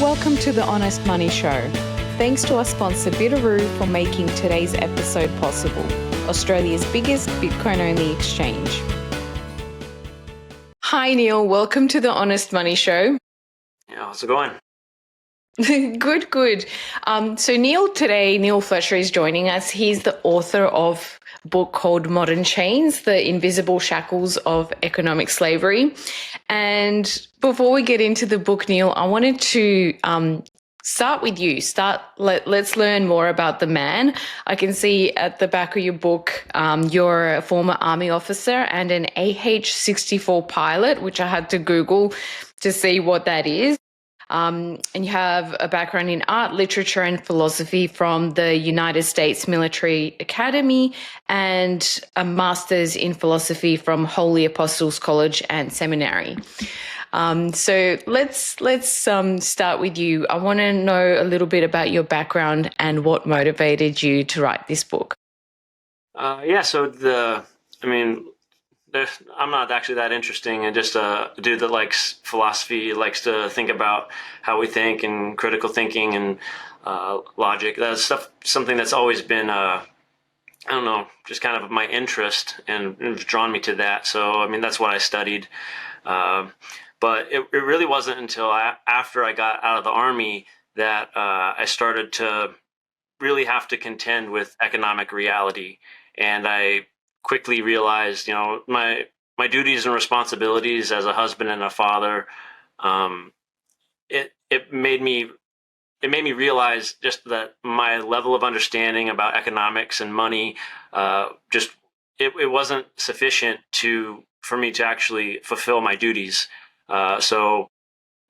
Welcome to the Honest Money Show. Thanks to our sponsor Bitaroo for making today's episode possible, Australia's biggest Bitcoin-only exchange. Hi Neal, welcome to the Honest Money Show. Yeah, how's it going? Good. So Neal Flesher is joining us. He's the author of a book called Modern Chains, The Invisible Shackles of Economic Slavery. And before we get into the book, Neal, I wanted to start with you. Let's learn more about the man. I can see at the back of your book, you're a former army officer and an AH-64 pilot, which I had to Google to see what that is. And you have a background in art, literature, and philosophy from the United States Military Academy and a master's in philosophy from Holy Apostles College and Seminary. So let's start with you. I want to know a little bit about your background and what motivated you to write this book. I'm not actually that interesting, and just a dude that likes philosophy, likes to think about how we think and critical thinking and logic. That's something that's always been, just kind of my interest, and it's drawn me to that. So, that's what I studied. But it really wasn't until after I got out of the Army that I started to really have to contend with economic reality. And I quickly realized, my duties and responsibilities as a husband and a father. It made me realize just that my level of understanding about economics and money, it wasn't sufficient for me to actually fulfill my duties. So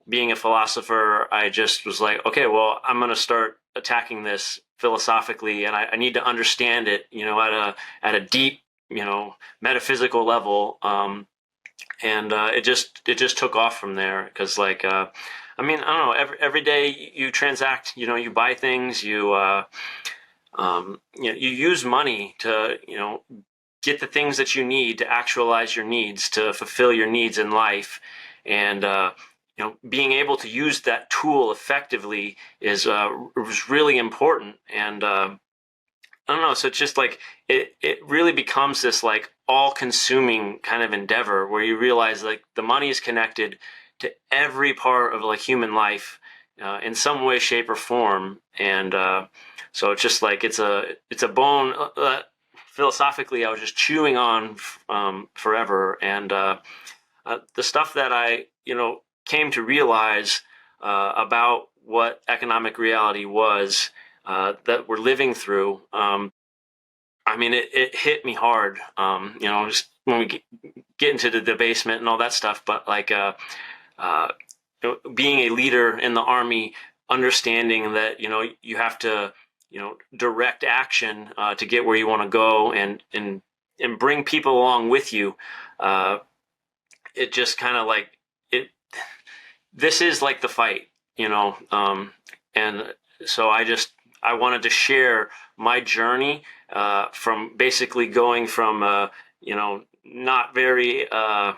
being a philosopher, I just was like, okay, well, I'm going to start attacking this philosophically, and I need to understand it, at a deep, metaphysical level. It just took off from there. Because I don't know, every day you transact, you buy things, you use money to, get the things that you need to actualize your needs, to fulfill your needs in life. And, being able to use that tool effectively was really important. And, I don't know. So it's just like, it really becomes this like all-consuming kind of endeavor where you realize like the money is connected to every part of like human life in some way, shape, or form. And so it's just like it's a bone that philosophically I was just chewing on forever. And the stuff that I came to realize about what economic reality was, that we're living through, it hit me hard, just when we get into the debasement and all that stuff. But being a leader in the Army, understanding that, you have to, direct action to get where you want to go and bring people along with you. It just kind of like this is like the fight, and so I wanted to share my journey from basically going from, not very, I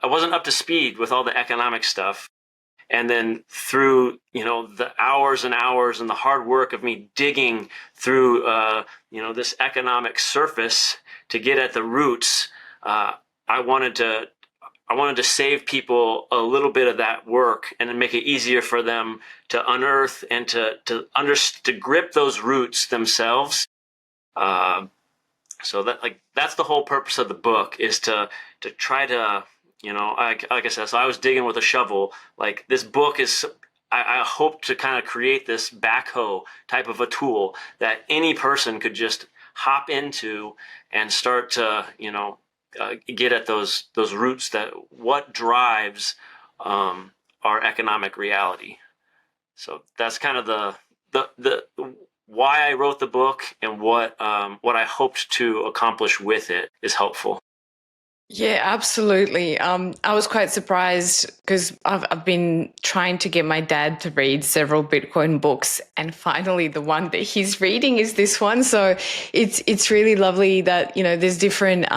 wasn't up to speed with all the economic stuff. And then through, the hours and hours and the hard work of me digging through, this economic surface to get at the roots, I wanted to save people a little bit of that work and then make it easier for them to unearth and to grip those roots themselves. So that's the whole purpose of the book, is to try to, like I said, so I was digging with a shovel. Like this book is, I hope to kind of create this backhoe type of a tool that any person could just hop into and start to, get at those roots, that what drives our economic reality. So that's kind of the why I wrote the book, and what I hoped to accomplish with it is helpful. Yeah, absolutely. I was quite surprised because I've been trying to get my dad to read several Bitcoin books, and finally the one that he's reading is this one. So it's really lovely that, there's different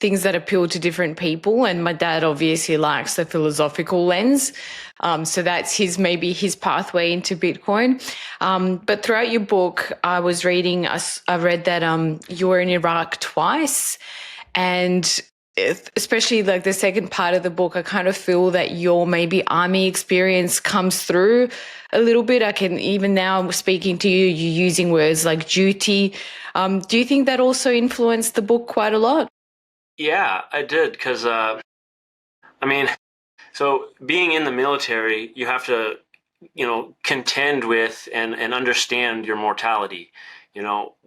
things that appeal to different people. And my dad obviously likes the philosophical lens. So that's maybe his pathway into Bitcoin. But throughout your book, I read that you were in Iraq twice. And especially like the second part of the book, I kind of feel that your maybe army experience comes through a little bit. I can, even now speaking to you, you're using words like duty. Do you think that also influenced the book quite a lot? Yeah, I did, because so being in the military, you have to, contend with and understand your mortality.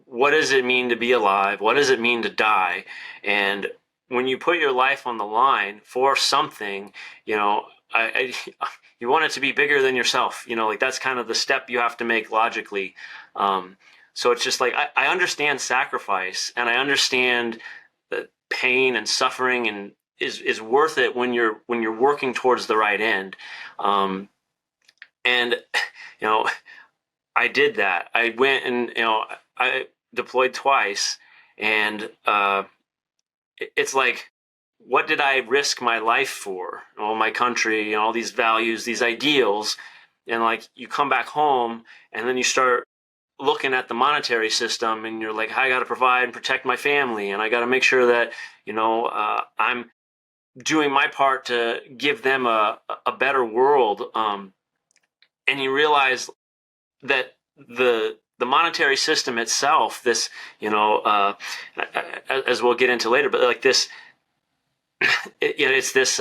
What does it mean to be alive? What does it mean to die? And when you put your life on the line for something, you want it to be bigger than yourself. Like that's kind of the step you have to make logically. So it's just like I understand sacrifice, and I understand that pain and suffering and is worth it when you're working towards the right end. And I did that. I went and I deployed twice, and it's like, what did I risk my life for? My country, all these values, these ideals, and like you come back home, and then you start looking at the monetary system, and you're like, I got to provide and protect my family, and I got to make sure that I'm doing my part to give them a better world. And you realize that the monetary system itself, this, as we'll get into later, but like this, it's this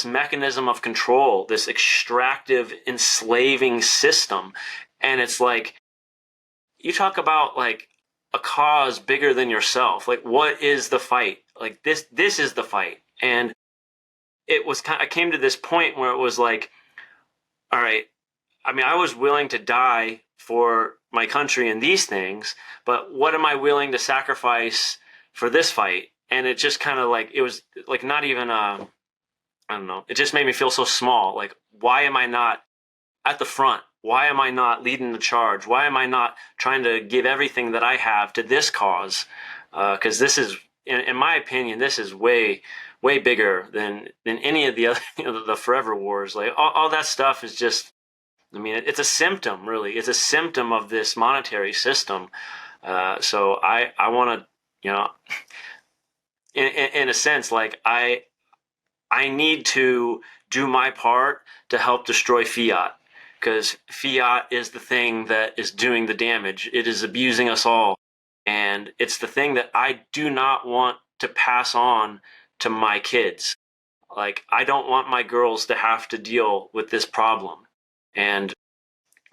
mechanism of control, this extractive, enslaving system. And it's like, you talk about like a cause bigger than yourself. Like, what is the fight? Like this is the fight. And I came to this point where it was like, all right, I was willing to die for my country and these things, but what am I willing to sacrifice for this fight? And it just kind of like, it was like not even I don't know. It just made me feel so small. Like, why am I not at the front? Why am I not leading the charge? Why am I not trying to give everything that I have to this cause? Because this is, in my opinion, this is way bigger than any of the other the forever wars. Like all that stuff is just, it's a symptom, really. It's a symptom of this monetary system. So I want to, in a sense, like I need to do my part to help destroy Fiat, because Fiat is the thing that is doing the damage. It is abusing us all. And it's the thing that I do not want to pass on to my kids. Like, I don't want my girls to have to deal with this problem. And,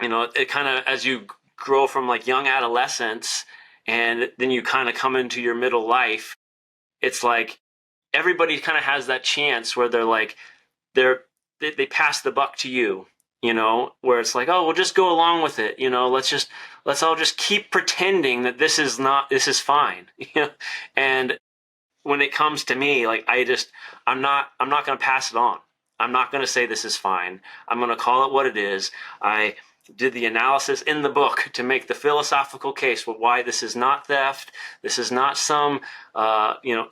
it kind of, as you grow from like young adolescence and then you kind of come into your middle life, it's like everybody kind of has that chance where they're like, they pass the buck to you, where it's like, oh, we'll just go along with it. Let's all just keep pretending that this is fine. And when it comes to me, like, I'm not going to pass it on. I'm not going to say this is fine. I'm going to call it what it is. I did the analysis in the book to make the philosophical case for why this is not theft. This is not some,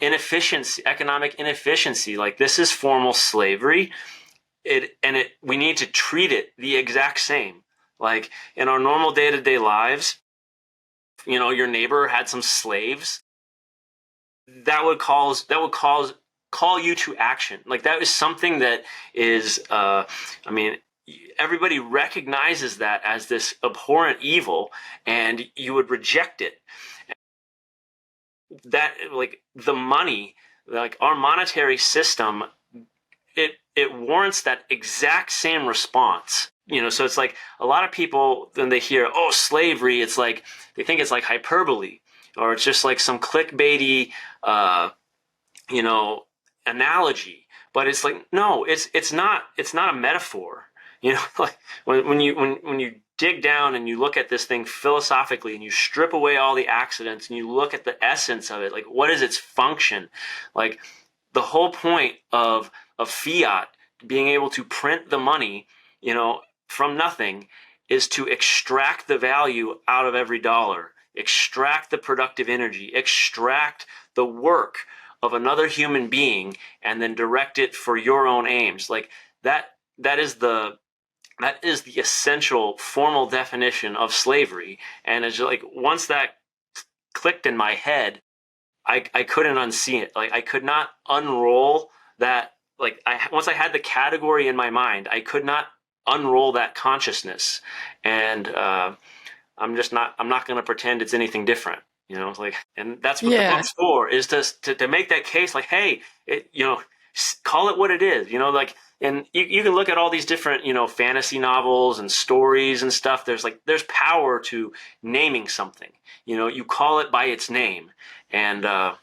inefficiency, economic inefficiency. Like, this is formal slavery. We need to treat it the exact same. Like in our normal day-to-day lives, your neighbor had some slaves. That would call you to action. Like, that is something that is, everybody recognizes that as this abhorrent evil, and you would reject it. That, like, the money, like our monetary system, it warrants that exact same response. So it's like a lot of people, when they hear, oh, slavery, it's like they think it's like hyperbole, or it's just like some clickbaity analogy. But it's like, no, it's not a metaphor. Like when you dig down and you look at this thing philosophically, and you strip away all the accidents and you look at the essence of it, like, what is its function? Like, the whole point of fiat being able to print the money, from nothing, is to extract the value out of every dollar, extract the productive energy, extract the work of another human being and then direct it for your own aims. Like that is the essential formal definition of slavery. And it's just like, once that clicked in my head, I couldn't unsee it. Like I could not unroll that. Like once I had the category in my mind, I could not unroll that consciousness. And I'm not going to pretend it's anything different. It's like, and that's what the book's for, is to make that case. Like, hey, call it what it is. Like, and you can look at all these different, fantasy novels and stories and stuff. There's power to naming something. You call it by its name. And I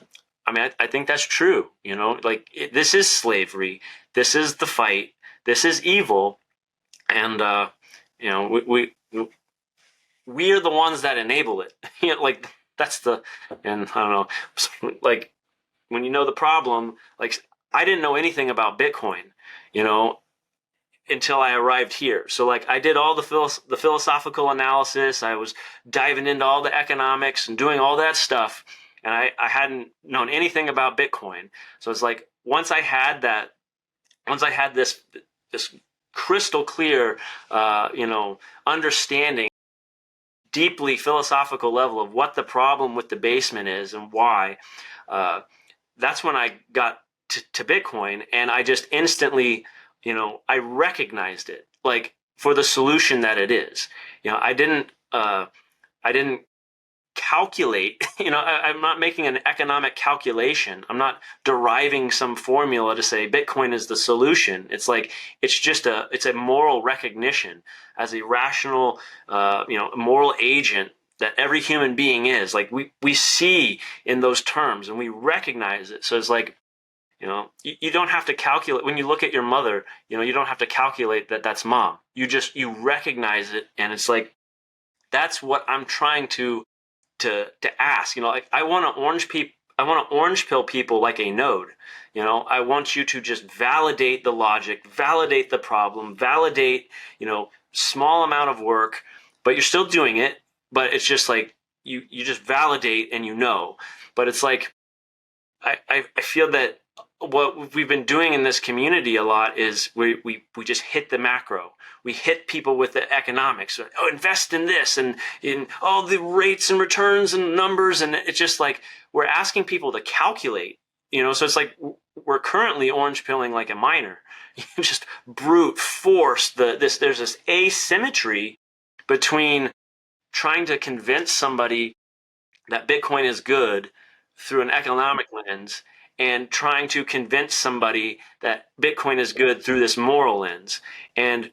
think that's true. Like this is slavery. This is the fight. This is evil. And we are the ones that enable it. Like that's and I don't know, like when the problem, like I didn't know anything about Bitcoin, until I arrived here. So like I did all the philosophical analysis. I was diving into all the economics and doing all that stuff. And I hadn't known anything about Bitcoin. So it's like, once I had this crystal clear, understanding, deeply philosophical level of what the problem with debasement is and why, that's when I got to Bitcoin, and I just instantly, I recognized it, like, for the solution that it is. I didn't calculate, I'm not making an economic calculation. I'm not deriving some formula to say Bitcoin is the solution. It's like, it's a moral recognition as a rational, moral agent that every human being is. Like we see in those terms and we recognize it. So it's like, you don't have to calculate when you look at your mother, you don't have to calculate that that's mom. You recognize it. And it's like, that's what I'm trying to ask. Like I want to orange pill people like a node. I want you to just validate the logic, validate the problem, validate, small amount of work, but you're still doing it. But it's just like you just validate and but it's like I feel that what we've been doing in this community a lot is we just hit the macro. We hit people with the economics. Oh, invest in this and in all the rates and returns and numbers. And it's just like, we're asking people to calculate, so it's like we're currently orange pilling like a miner. You just brute force there's this asymmetry between trying to convince somebody that Bitcoin is good through an economic lens and trying to convince somebody that Bitcoin is good through this moral lens. And,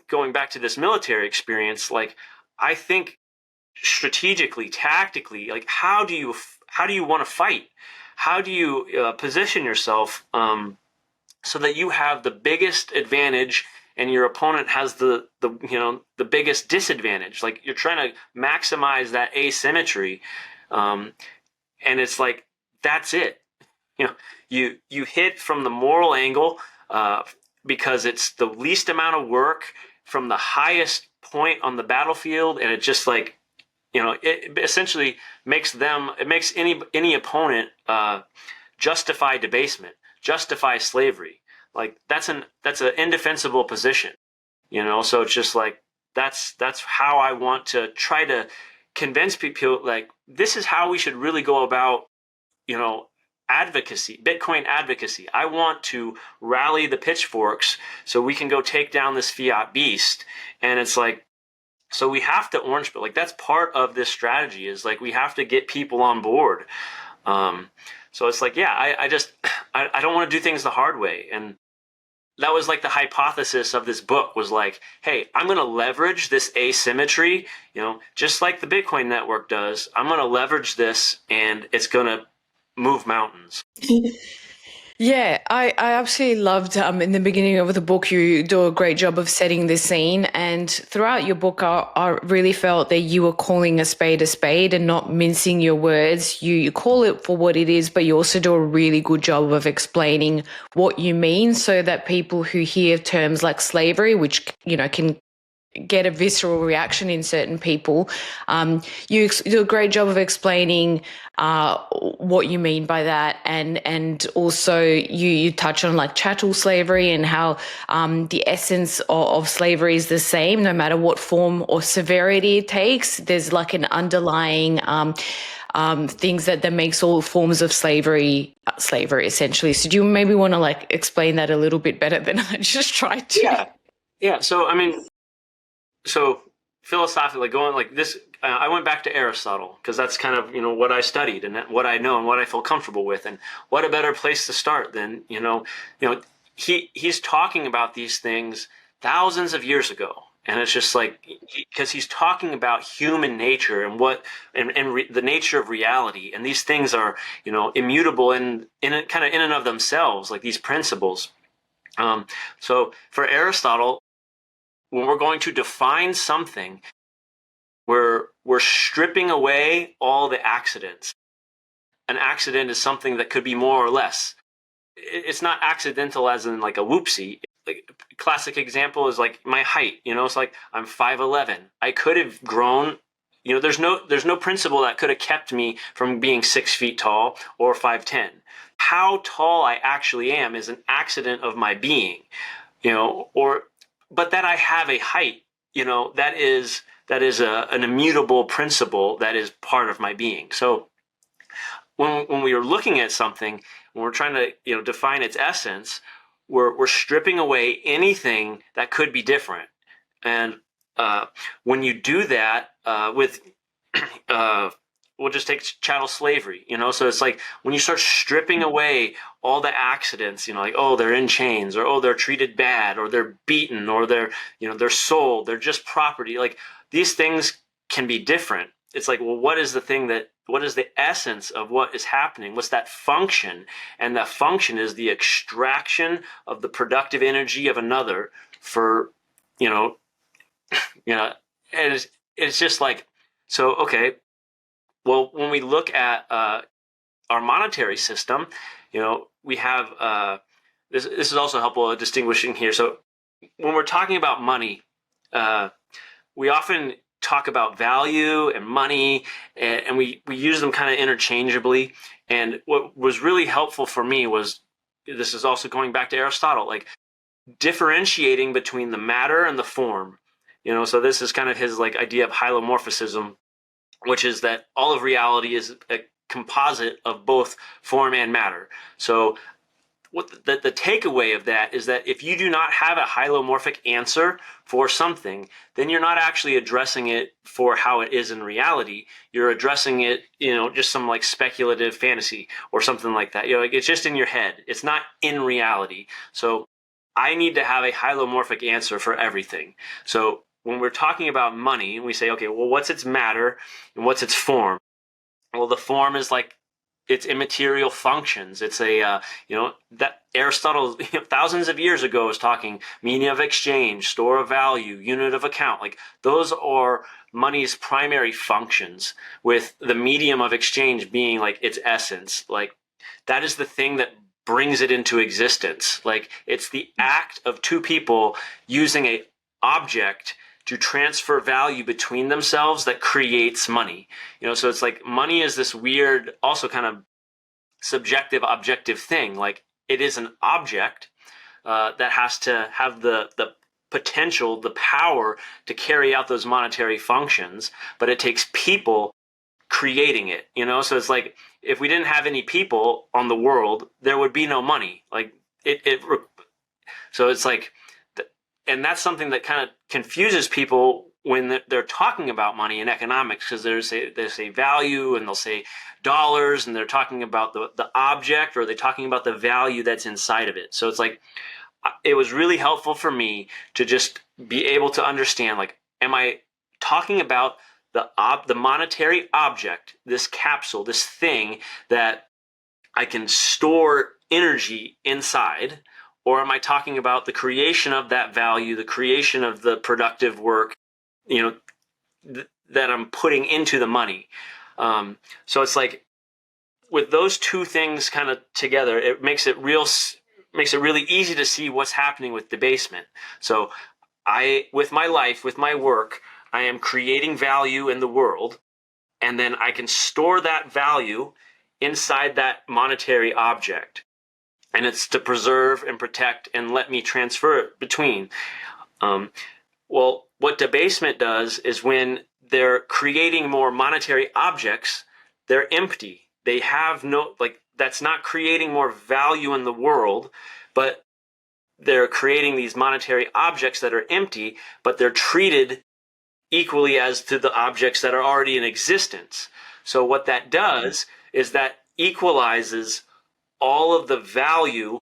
going back to this military experience, like, I think strategically, tactically, like, how do you want to fight? How do you position yourself so that you have the biggest advantage and your opponent has the biggest disadvantage? Like, you're trying to maximize that asymmetry. And it's like, that's it. You hit from the moral angle because it's the least amount of work from the highest point on the battlefield, and it just like, it essentially makes any opponent justify debasement, justify slavery. Like that's an indefensible position. So it's just like, that's how I want to try to convince people, like, this is how we should really go about, advocacy, Bitcoin advocacy. I want to rally the pitchforks so we can go take down this fiat beast. And it's like, so we have to orange pill. Like, that's part of this strategy, is like, we have to get people on board. So it's like, yeah, I don't want to do things the hard way. And that was like the hypothesis of this book, was like, hey, I'm going to leverage this asymmetry, just like the Bitcoin network does. I'm going to leverage this, and it's going to move mountains. Yeah, I absolutely loved in the beginning of the book, you do a great job of setting the scene. And throughout your book, I really felt that you were calling a spade and not mincing your words. You call it for what it is, but you also do a really good job of explaining what you mean, so that people who hear terms like slavery, which, can get a visceral reaction in certain people. You do a great job of explaining what you mean by that, and also you touch on like chattel slavery and how the essence of slavery is the same no matter what form or severity it takes. There's like an underlying things that makes all forms of slavery essentially. So do you maybe want to like explain that a little bit better than I just tried to? Yeah. So, I mean, so philosophically going like this, I went back to Aristotle because that's kind of, what I studied and what I know and what I feel comfortable with. And what a better place to start than, he's talking about these things thousands of years ago. And it's just like, because he's talking about human nature and the nature of reality. And these things are, immutable kind of in and of themselves, like these principles. So for Aristotle, when we're going to define something, we're stripping away all the accidents. An accident is something that could be more or less. It's not accidental as in like a whoopsie. Like a classic example is like my height. It's like I'm 5'11". I could have grown. There's no principle that could have kept me from being 6 feet tall or 5'10". How tall I actually am is an accident of my being, but that I have a height, that is an immutable principle that is part of my being. So when we are looking at something, when we're trying to define its essence, we're stripping away anything that could be different. And when you do that with we'll just take chattel slavery, so it's like when you start stripping away all the accidents, like, oh, they're in chains, or oh, they're treated bad, or they're beaten, or they're sold, they're just property. Like these things can be different. It's like, well, what is the essence of what is happening? What's that function? And that function is the extraction of the productive energy of another for, and it's just like, so, okay, well, when we look at our monetary system, we have this is also helpful distinguishing here. So when we're talking about money, we often talk about value and money, and we use them kind of interchangeably. And what was really helpful for me was, this is also going back to Aristotle, like differentiating between the matter and the form. So this is kind of his like idea of hylomorphism, which is that all of reality is a composite of both form and matter. So what the takeaway of that is that if you do not have a hylomorphic answer for something, then you're not actually addressing it for how it is in reality. You're addressing it, just some like speculative fantasy or something like that. Like it's just in your head. It's not in reality. So I need to have a hylomorphic answer for everything. So when we're talking about money, we say, okay, well, what's its matter and what's its form? Well, the form is like its immaterial functions. It's that Aristotle thousands of years ago was talking medium of exchange, store of value, unit of account. Like those are money's primary functions, with the medium of exchange being like its essence. Like that is the thing that brings it into existence. Like it's the act of two people using a object to transfer value between themselves that creates money. So it's like money is this weird, also kind of subjective, objective thing. Like it is an object that has to have the potential, the power to carry out those monetary functions, but it takes people creating it. So it's like if we didn't have any people on the world, there would be no money. Like so it's like, and that's something that kind of confuses people when they're talking about money and economics, because they say value and they'll say dollars, and they're talking about the object, or they're talking about the value that's inside of it. So it's like, it was really helpful for me to just be able to understand, like, am I talking about the monetary object, this capsule, this thing that I can store energy inside? Or am I talking about the creation of that value, the creation of the productive work, that I'm putting into the money? So it's like, with those two things kind of together, it makes it really easy to see what's happening with debasement. So with my life, with my work, I am creating value in the world, and then I can store that value inside that monetary object. And it's to preserve and protect and let me transfer it between. Well, what debasement does is when they're creating more monetary objects, they're empty. They have no, like, that's not creating more value in the world, but they're creating these monetary objects that are empty, but they're treated equally as to the objects that are already in existence. So what that does is that equalizes all of the value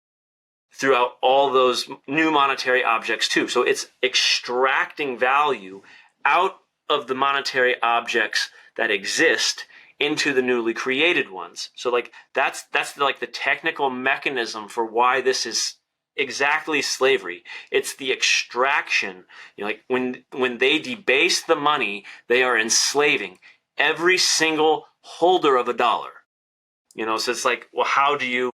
throughout all those new monetary objects too. So it's extracting value out of the monetary objects that exist into the newly created ones. So like that's like the technical mechanism for why this is exactly slavery. It's the extraction. You know, like when they debase the money, they are enslaving every single holder of a dollar. You know, so it's like, well, how do you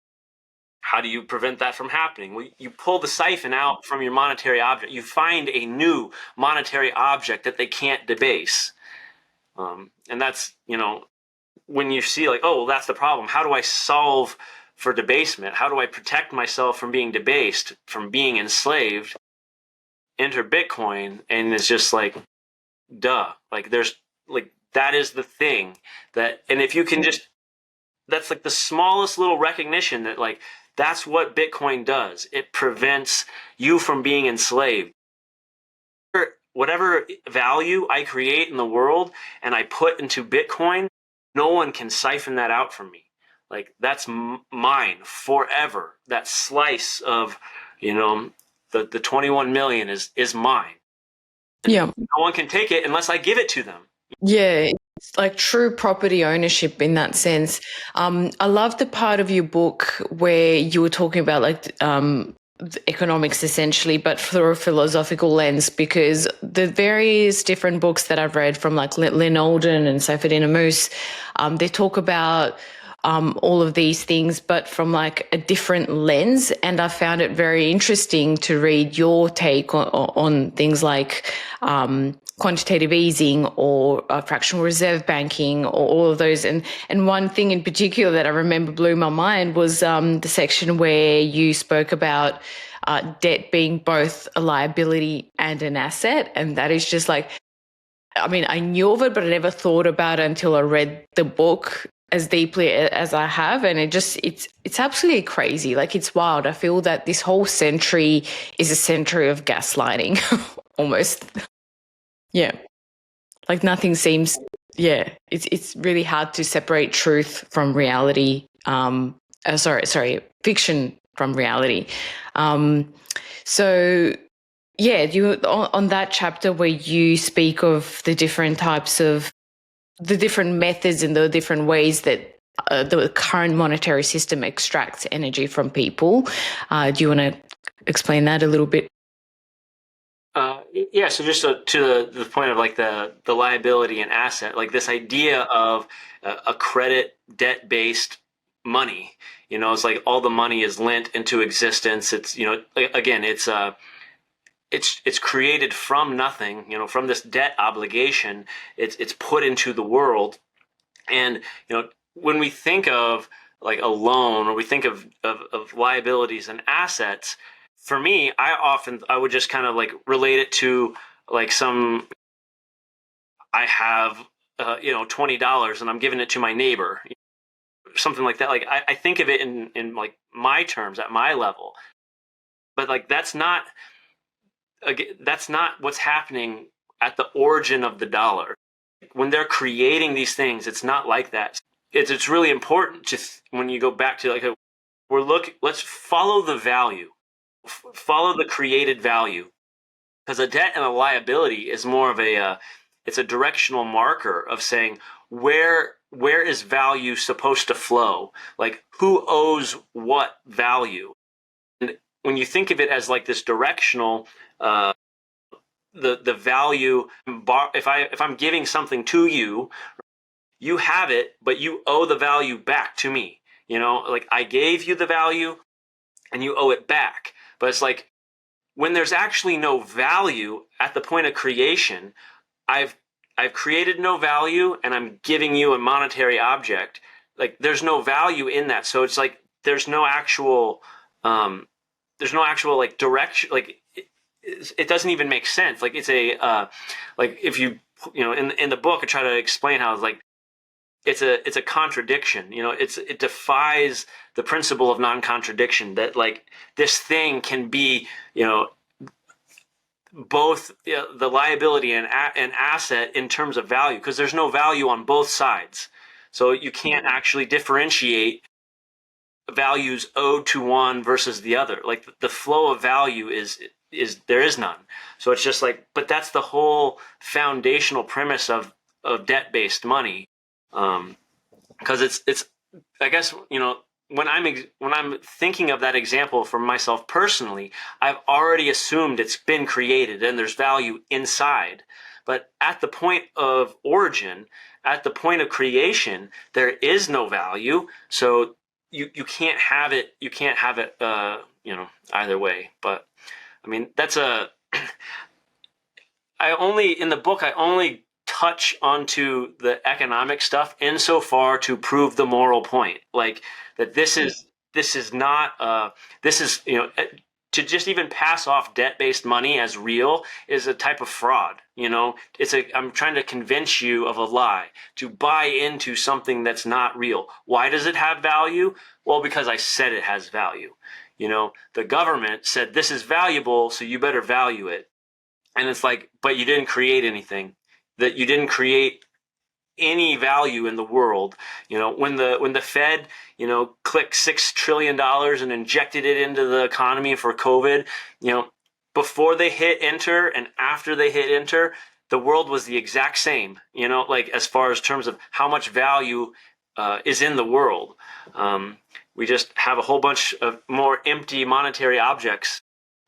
prevent that from happening? Well, you pull the siphon out from your monetary object. You find a new monetary object that they can't debase. And that's, you know, when you see like, oh, well, that's the problem. How do I solve for debasement? How do I protect myself from being debased, from being enslaved? Enter Bitcoin, and it's just like, duh. Like there's like, that is the thing that, and if you can just, that's like the smallest little recognition that like, that's what Bitcoin does. It prevents you from being enslaved. Whatever value I create in the world and I put into Bitcoin, no one can siphon that out from me. Like that's mine forever. That slice of, you know, the 21 million is mine. And Yeah. no one can take it unless I give it to them. Yeah, it's like true property ownership in that sense. I love the part of your book where you were talking about like the economics essentially, but through a philosophical lens, because the various different books that I've read from like Lynn Alden and Seyfedin Ammous, they talk about all of these things, but from like a different lens. And I found it very interesting to read your take on things like quantitative easing or fractional reserve banking or all of those. And one thing in particular that I remember blew my mind was the section where you spoke about debt being both a liability and an asset. And that is just like, I mean, I knew of it, but I never thought about it until I read the book as deeply as I have. And it's absolutely crazy. Like, it's wild. I feel that this whole century is a century of gaslighting almost. Yeah. Like nothing seems, yeah, it's really hard to separate truth from reality. Fiction from reality. So yeah, you on that chapter where you speak of the different types of the different methods and the different ways that the current monetary system extracts energy from people. Do you want to explain that a little bit? Yeah, so just to the point of like the liability and asset, like this idea of a credit debt based money, you know, it's like all the money is lent into existence. It's, you know, again, it's created from nothing, you know, from this debt obligation. It's put into the world, and you know, when we think of like a loan or we think of liabilities and assets, for me, I would just kind of like relate it to like I have you know, $20 and I'm giving it to my neighbor, something like that. Like I think of it in like my terms at my level, but like that's not what's happening at the origin of the dollar. When they're creating these things, it's not like that. It's really important to when you go back to like let's follow the value, follow the created value, because a debt and a liability is more of it's a directional marker of saying where is value supposed to flow, like who owes what value. And when you think of it as like this directional, the value, if I'm giving something to you, you have it, but you owe the value back to me. You know, like I gave you the value and you owe it back. But it's like when there's actually no value at the point of creation, I've created no value and I'm giving you a monetary object. Like there's no value in that. So it's like there's no actual like direction. Like it doesn't even make sense. Like it's a like if you know in the book I try to explain how it's like it's a contradiction. You know, it defies the principle of non-contradiction, that like this thing can be, you know, both the liability and an asset in terms of value, because there's no value on both sides. So you can't actually differentiate values owed to one versus the other. Like the flow of value is there is none. So it's just like, but that's the whole foundational premise of debt-based money. Because it's I guess, you know, when I'm thinking of that example for myself personally, I've already assumed it's been created and there's value inside. But at the point of origin, at the point of creation, there is no value. So you can't have it. You can't have it. You know, either way. But I mean, that's a. In the book I only touch onto the economic stuff insofar to prove the moral point, like that this is not this is, you know, to just even pass off debt-based money as real is a type of fraud. You know, I'm trying to convince you of a lie, to buy into something that's not real. Why does it have value? Well, because I said it has value. You know, the government said this is valuable, so you better value it. And it's like, but you didn't create anything. That you didn't create any value in the world. You know, when the Fed, you know, clicked $6 trillion and injected it into the economy for COVID, you know, before they hit enter and after they hit enter, the world was the exact same. You know, like as far as terms of how much value is in the world. We just have a whole bunch of more empty monetary objects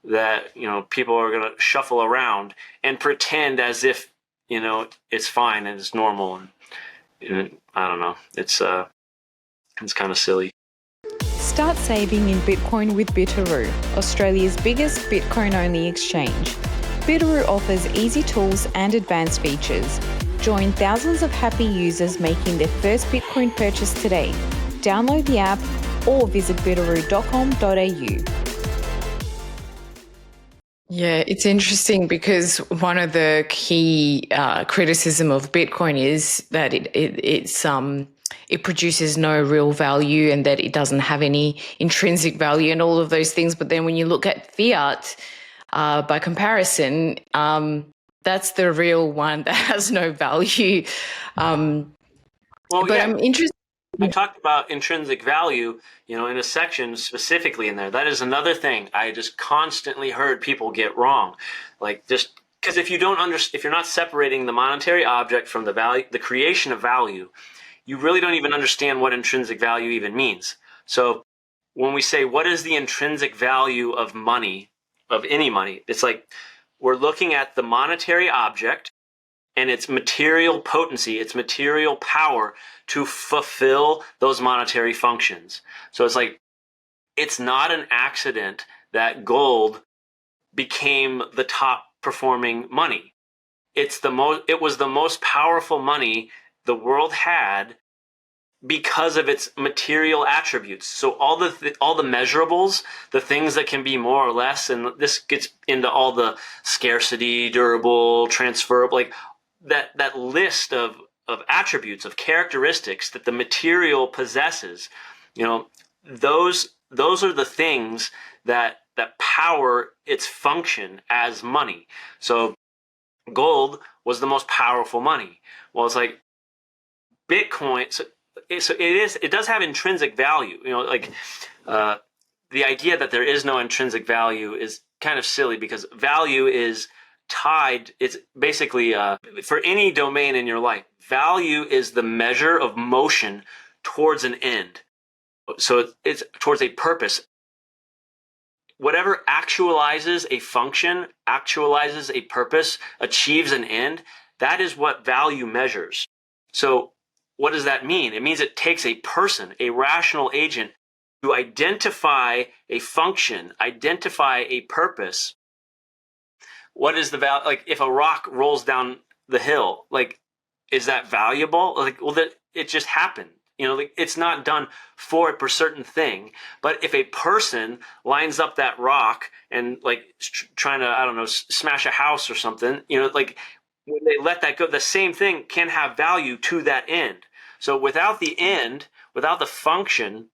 that, you know, people are going to shuffle around and pretend as if, you know, it's fine and it's normal. And I don't know. It's kind of silly. Start saving in Bitcoin with Bitaroo, Australia's biggest Bitcoin-only exchange. Bitaroo offers easy tools and advanced features. Join thousands of happy users making their first Bitcoin purchase today. Download the app or visit bitaroo.com.au. Yeah, it's interesting because one of the key criticism of Bitcoin is that it produces no real value and that it doesn't have any intrinsic value and all of those things. But then when you look at fiat, by comparison, that's the real one that has no value. I'm interested. I talked about intrinsic value, you know, in a section specifically in there. That is another thing I just constantly heard people get wrong. Like, just because if you're not separating the monetary object from the value, the creation of value, you really don't even understand what intrinsic value even means. So when we say, what is the intrinsic value of money, of any money, it's like we're looking at the monetary object and its material potency, its material power to fulfill those monetary functions. So it's like, it's not an accident that gold became the top performing money. It was the most powerful money the world had because of its material attributes. So all the measurables, the things that can be more or less, and this gets into all the scarcity, durable, transferable, like that list of attributes, of characteristics that the material possesses, you know, those are the things that power its function as money. So gold was the most powerful money. Well, it's like Bitcoin. So it does have intrinsic value. You know, like the idea that there is no intrinsic value is kind of silly, because value is tied. It's basically for any domain in your life, value is the measure of motion towards an end. So it's towards a purpose. Whatever actualizes a function, actualizes a purpose, achieves an end, that is what value measures. So what does that mean? It means it takes a person, a rational agent, to identify a function, identify a purpose, what is the value? Like if a rock rolls down the hill, like, is that valuable? Like, well, that it just happened. Like, it's not done for a certain thing. But if a person lines up that rock and like trying to, I don't know, smash a house or something, like when they let that go, the same thing can have value to that end. So without the end, without the function,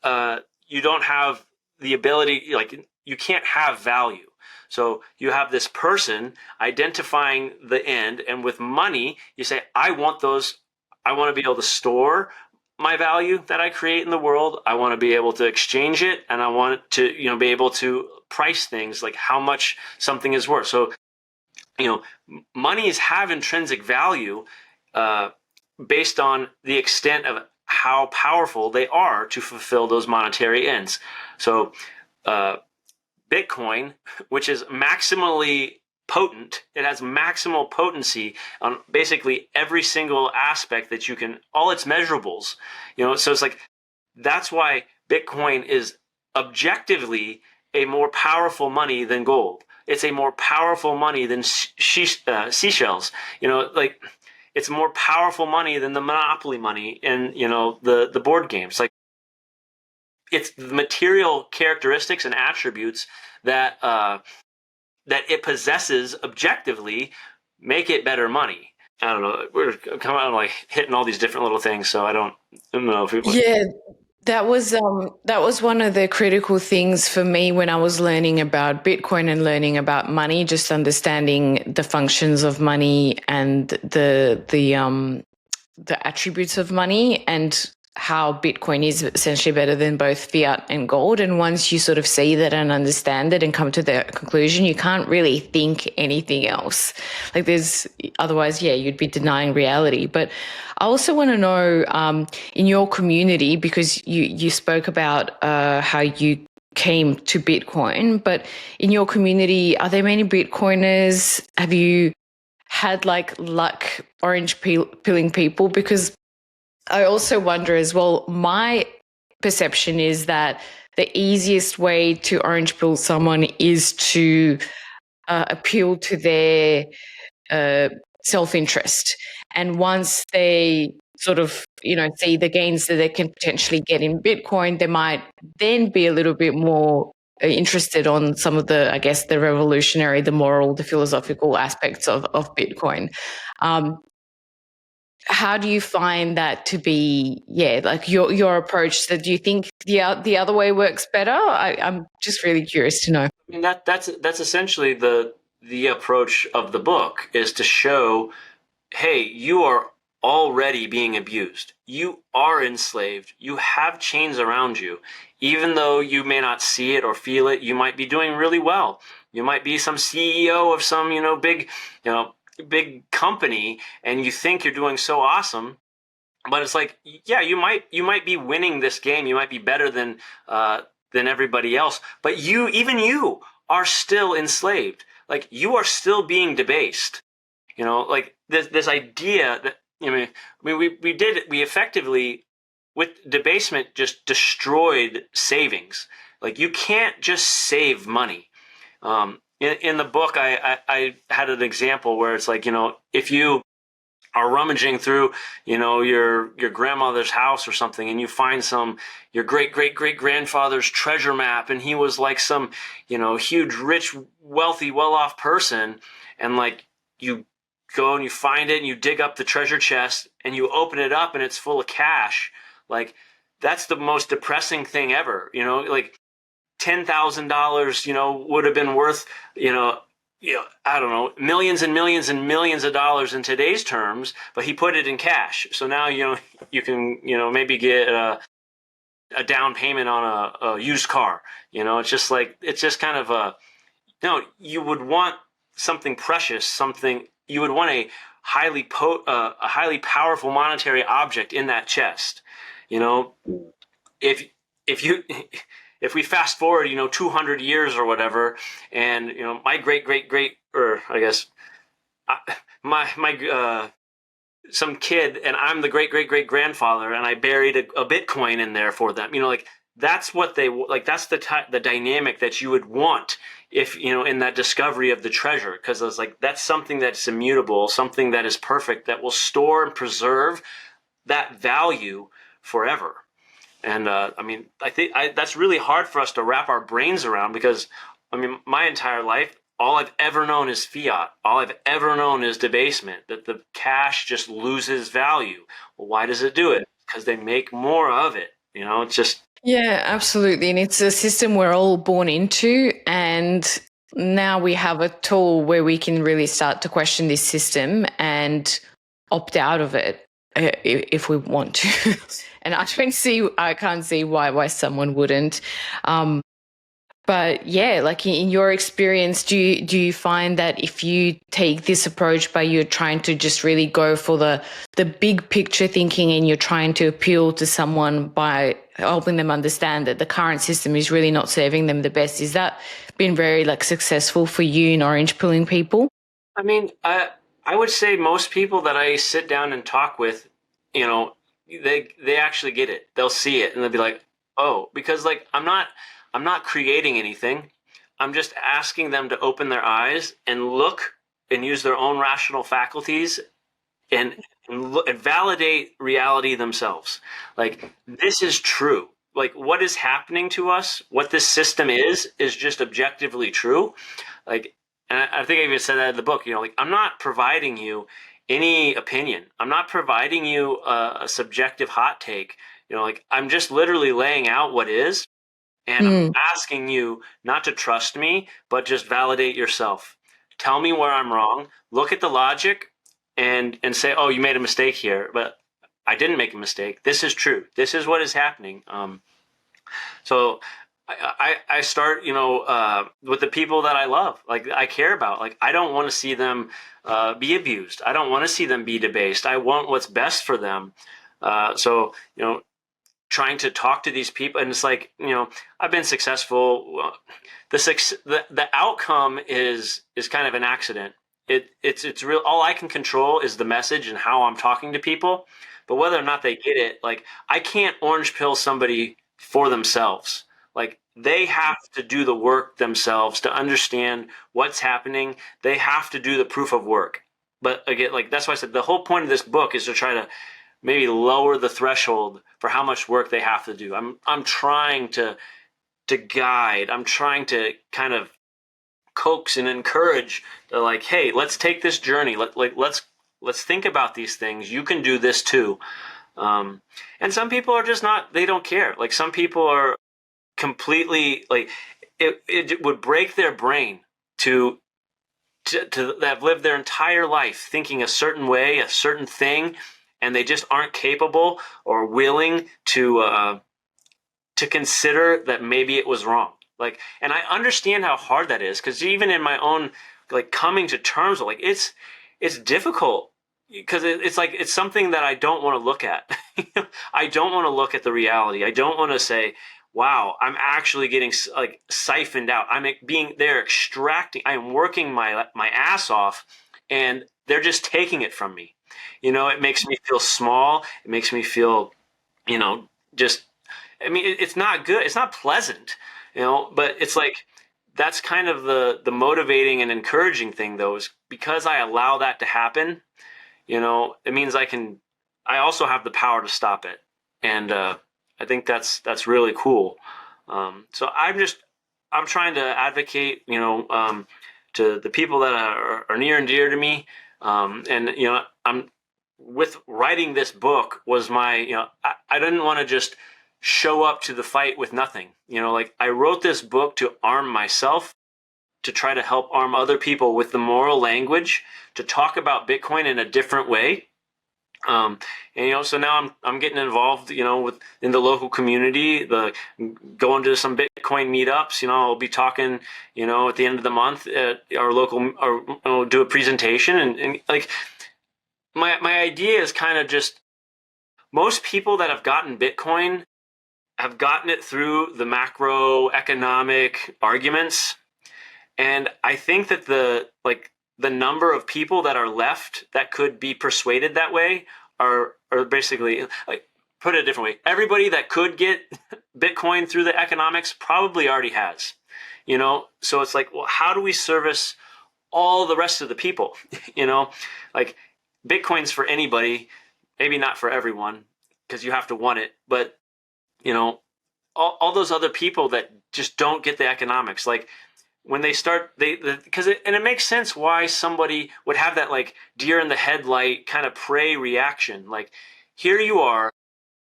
you don't have the ability, like you can't have value. So you have this person identifying the end, and with money, you say, I want to be able to store my value that I create in the world. I want to be able to exchange it, and I want to, be able to price things like how much something is worth. So, monies have intrinsic value based on the extent of how powerful they are to fulfill those monetary ends. So, Bitcoin, which is maximally potent, it has maximal potency on basically every single aspect that you can, all its measurables, so it's like, that's why Bitcoin is objectively a more powerful money than gold. It's a more powerful money than seashells, like it's more powerful money than the Monopoly money and, the board games. Like, it's the material characteristics and attributes that it possesses objectively make it better money. I don't know. We're coming out like hitting all these different little things, so I don't know if Yeah, that was one of the critical things for me when I was learning about Bitcoin and learning about money, just understanding the functions of money and the attributes of money and how Bitcoin is essentially better than both fiat and gold. And once you sort of see that and understand it and come to that conclusion, you can't really think anything else. Like otherwise, yeah, you'd be denying reality. But I also want to know, in your community, because you spoke about how you came to Bitcoin, but in your community, are there many Bitcoiners? Have you had like luck orange pilling people? Because I also wonder as well, my perception is that the easiest way to orange pill someone is to appeal to their self-interest. And once they sort of, see the gains that they can potentially get in Bitcoin, they might then be a little bit more interested on some of the, I guess, the revolutionary, the moral, the philosophical aspects of Bitcoin. How do you find that to be, like your approach? So do you think the other way works better? I'm just really curious to know. I mean, that's essentially the approach of the book, is to show, hey, you are already being abused. You are enslaved. You have chains around you. Even though you may not see it or feel it, you might be doing really well. You might be some CEO of some, big company, and you think you're doing so awesome. But it's like, yeah, you might be winning this game. You might be better than everybody else. But even you are still enslaved. Like, you are still being debased. Like this idea that, we effectively, with debasement, just destroyed savings. Like, you can't just save money. In the book, I had an example where it's like, if you are rummaging through, your grandmother's house or something, and you find your great great great grandfather's treasure map, and he was like some, huge, rich, wealthy, well-off person, and like, you go and you find it and you dig up the treasure chest and you open it up and it's full of cash. Like, that's the most depressing thing ever. Like, $10,000, would have been worth, I don't know, millions and millions and millions of dollars in today's terms, but he put it in cash. So now, you can, maybe get a down payment on a used car. It's just kind of you would want something precious, you would want a highly powerful monetary object in that chest. If you if we fast forward, 200 years or whatever, and, my great great great, or I guess my some kid, and I'm the great great great grandfather, and I buried a Bitcoin in there for them. Like, that's what they like. That's the dynamic that you would want if, in that discovery of the treasure, because I was like, that's something that's immutable, something that is perfect, that will store and preserve that value forever. And I think that's really hard for us to wrap our brains around, because my entire life, all I've ever known is fiat. All I've ever known is debasement, that the cash just loses value. Well, why does it do it? Because they make more of it. It's just. Yeah, absolutely. And it's a system we're all born into. And now we have a tool where we can really start to question this system and opt out of it if we want to. And I can't see why someone wouldn't. But yeah, like in your experience, do you find that if you take this approach by you're trying to just really go for the big picture thinking, and you're trying to appeal to someone by helping them understand that the current system is really not serving them the best, is that been very successful for you in orange pilling people? I would say most people that I sit down and talk with, they actually get it. They'll see it and they'll be like, oh, because I'm not creating anything. I'm just asking them to open their eyes and look and use their own rational faculties and and validate reality themselves. Like, this is true. Like, what is happening to us, what this system is just objectively true. Like, and I think I even said that in the book, I'm not providing you any opinion. I'm not providing you a subjective hot take. I'm just literally laying out what is. And I'm asking you not to trust me, but just validate yourself. Tell me where I'm wrong. Look at the logic and say, oh, you made a mistake here. But I didn't make a mistake. This is true. This is what is happening. So I start, with the people that I love, like I care about. Like, I don't want to see them be abused. I don't want to see them be debased. I want what's best for them. So, trying to talk to these people, and it's like, I've been successful. The outcome is kind of an accident. It's real. All I can control is the message and how I'm talking to people. But whether or not they get it, like, I can't orange pill somebody for themselves. Like, they have to do the work themselves to understand what's happening. They have to do the proof of work. But again, like, that's why I said the whole point of this book is to try to maybe lower the threshold for how much work they have to do. I'm trying to guide. I'm trying to kind of coax and encourage. Like, hey, let's take this journey. Let's think about these things. You can do this too. And some people are just not. They don't care. Like, some people are completely like, it would break their brain to have lived their entire life thinking a certain way, a certain thing, and they just aren't capable or willing to consider that maybe it was wrong. Like, and I understand how hard that is, because even in my own, like, coming to terms with, like, it's difficult, because it's something that I don't want to look at. I don't want to look at the reality. I don't want to say, wow, I'm actually getting like siphoned out. They're extracting. I am working my ass off, and they're just taking it from me. It makes me feel small. It makes me feel, just, it's not good. It's not pleasant, but it's like, that's kind of the motivating and encouraging thing, though, is because I allow that to happen, it means I also have the power to stop it. And I think that's really cool. So I'm trying to advocate, to the people that are near and dear to me. And, I'm with writing this book was I didn't want to just show up to the fight with nothing. Like, I wrote this book to arm myself, to try to help arm other people with the moral language to talk about Bitcoin in a different way. And so now I'm getting involved, in the local community, going to some Bitcoin meetups. I'll be talking, at the end of the month at our local, or do a presentation, and like, my idea is kind of just, most people that have gotten Bitcoin have gotten it through the macroeconomic arguments. And I think that the number of people that are left that could be persuaded that way are basically, like, put it a different way, everybody that could get Bitcoin through the economics probably already has. So it's like, well, how do we service all the rest of the people? Like Bitcoin's for anybody, maybe not for everyone because you have to want it, but all those other people that just don't get the economics, like when they start, and it makes sense why somebody would have that like deer in the headlight kind of prey reaction. Like, here you are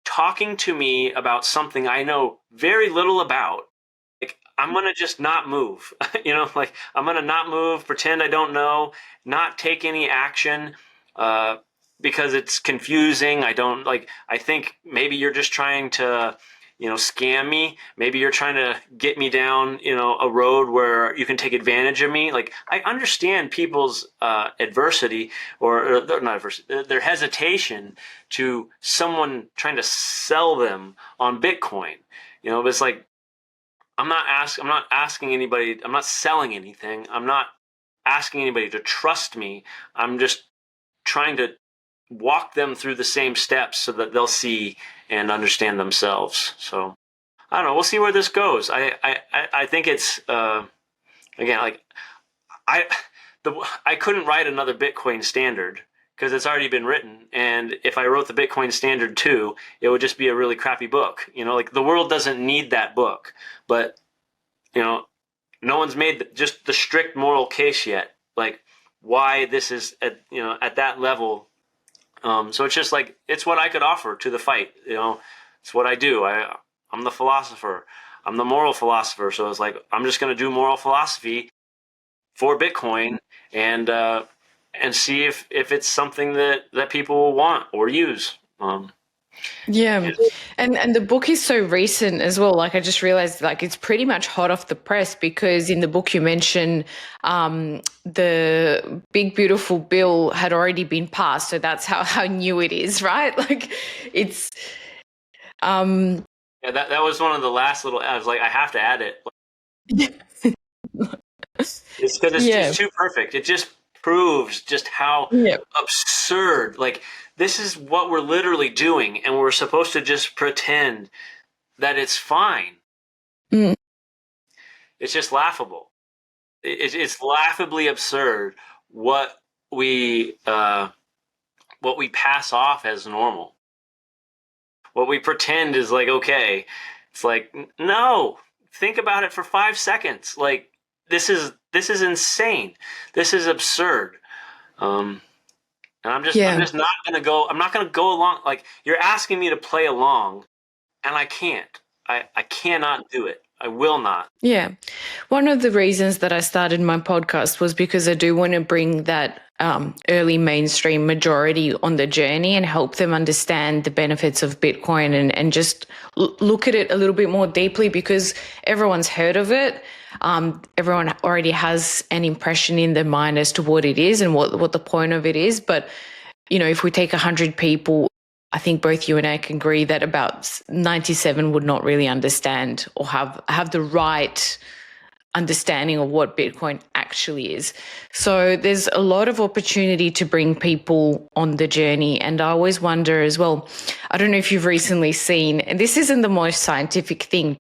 talking to me about something I know very little about. Like, I'm going to just not move, like I'm going to not move, pretend I don't know, not take any action, because it's confusing. I think maybe you're just trying to, scam me. Maybe you're trying to get me down, a road where you can take advantage of me. Like, I understand people's adversity or not adversity, their hesitation to someone trying to sell them on Bitcoin. But it's like, I'm not asking anybody, I'm not selling anything. I'm not asking anybody to trust me. I'm just trying to walk them through the same steps so that they'll see and understand themselves. So I don't know. We'll see where this goes. I think it's again, like I couldn't write another Bitcoin standard because it's already been written. And if I wrote the Bitcoin standard too, it would just be a really crappy book. Like the world doesn't need that book. But no one's made just the strict moral case yet. Like why this is at that level. So it's just like, it's what I could offer to the fight. It's what I do. I'm the philosopher. I'm the moral philosopher. So it's like, I'm just going to do moral philosophy for Bitcoin and see if it's something that people will want or use. Yeah. And the book is so recent as well. Like I just realized like it's pretty much hot off the press because in the book you mention the big beautiful bill had already been passed. So that's how new it is, right? Like it's yeah, that was one of the last little, I was like, I have to add it. It's because it's too perfect. It just proves just how absurd, like this is what we're literally doing, and we're supposed to just pretend that it's fine. It's just laughable. It's laughably absurd what we pass off as normal. What we pretend is like okay. It's like, no, think about it for 5 seconds. Like this is insane. This is absurd. And I'm just not gonna go. I'm not gonna go along. Like you're asking me to play along, and I can't. I cannot do it. I will not. Yeah. One of the reasons that I started my podcast was because I do want to bring that early mainstream majority on the journey and help them understand the benefits of Bitcoin and just look at it a little bit more deeply because everyone's heard of it. Everyone already has an impression in their mind as to what it is and what the point of it is. But, if we take 100 people, I think both you and I can agree that about 97 would not really understand or have the right understanding of what Bitcoin actually is. So there's a lot of opportunity to bring people on the journey. And I always wonder as well, I don't know if you've recently seen, and this isn't the most scientific thing,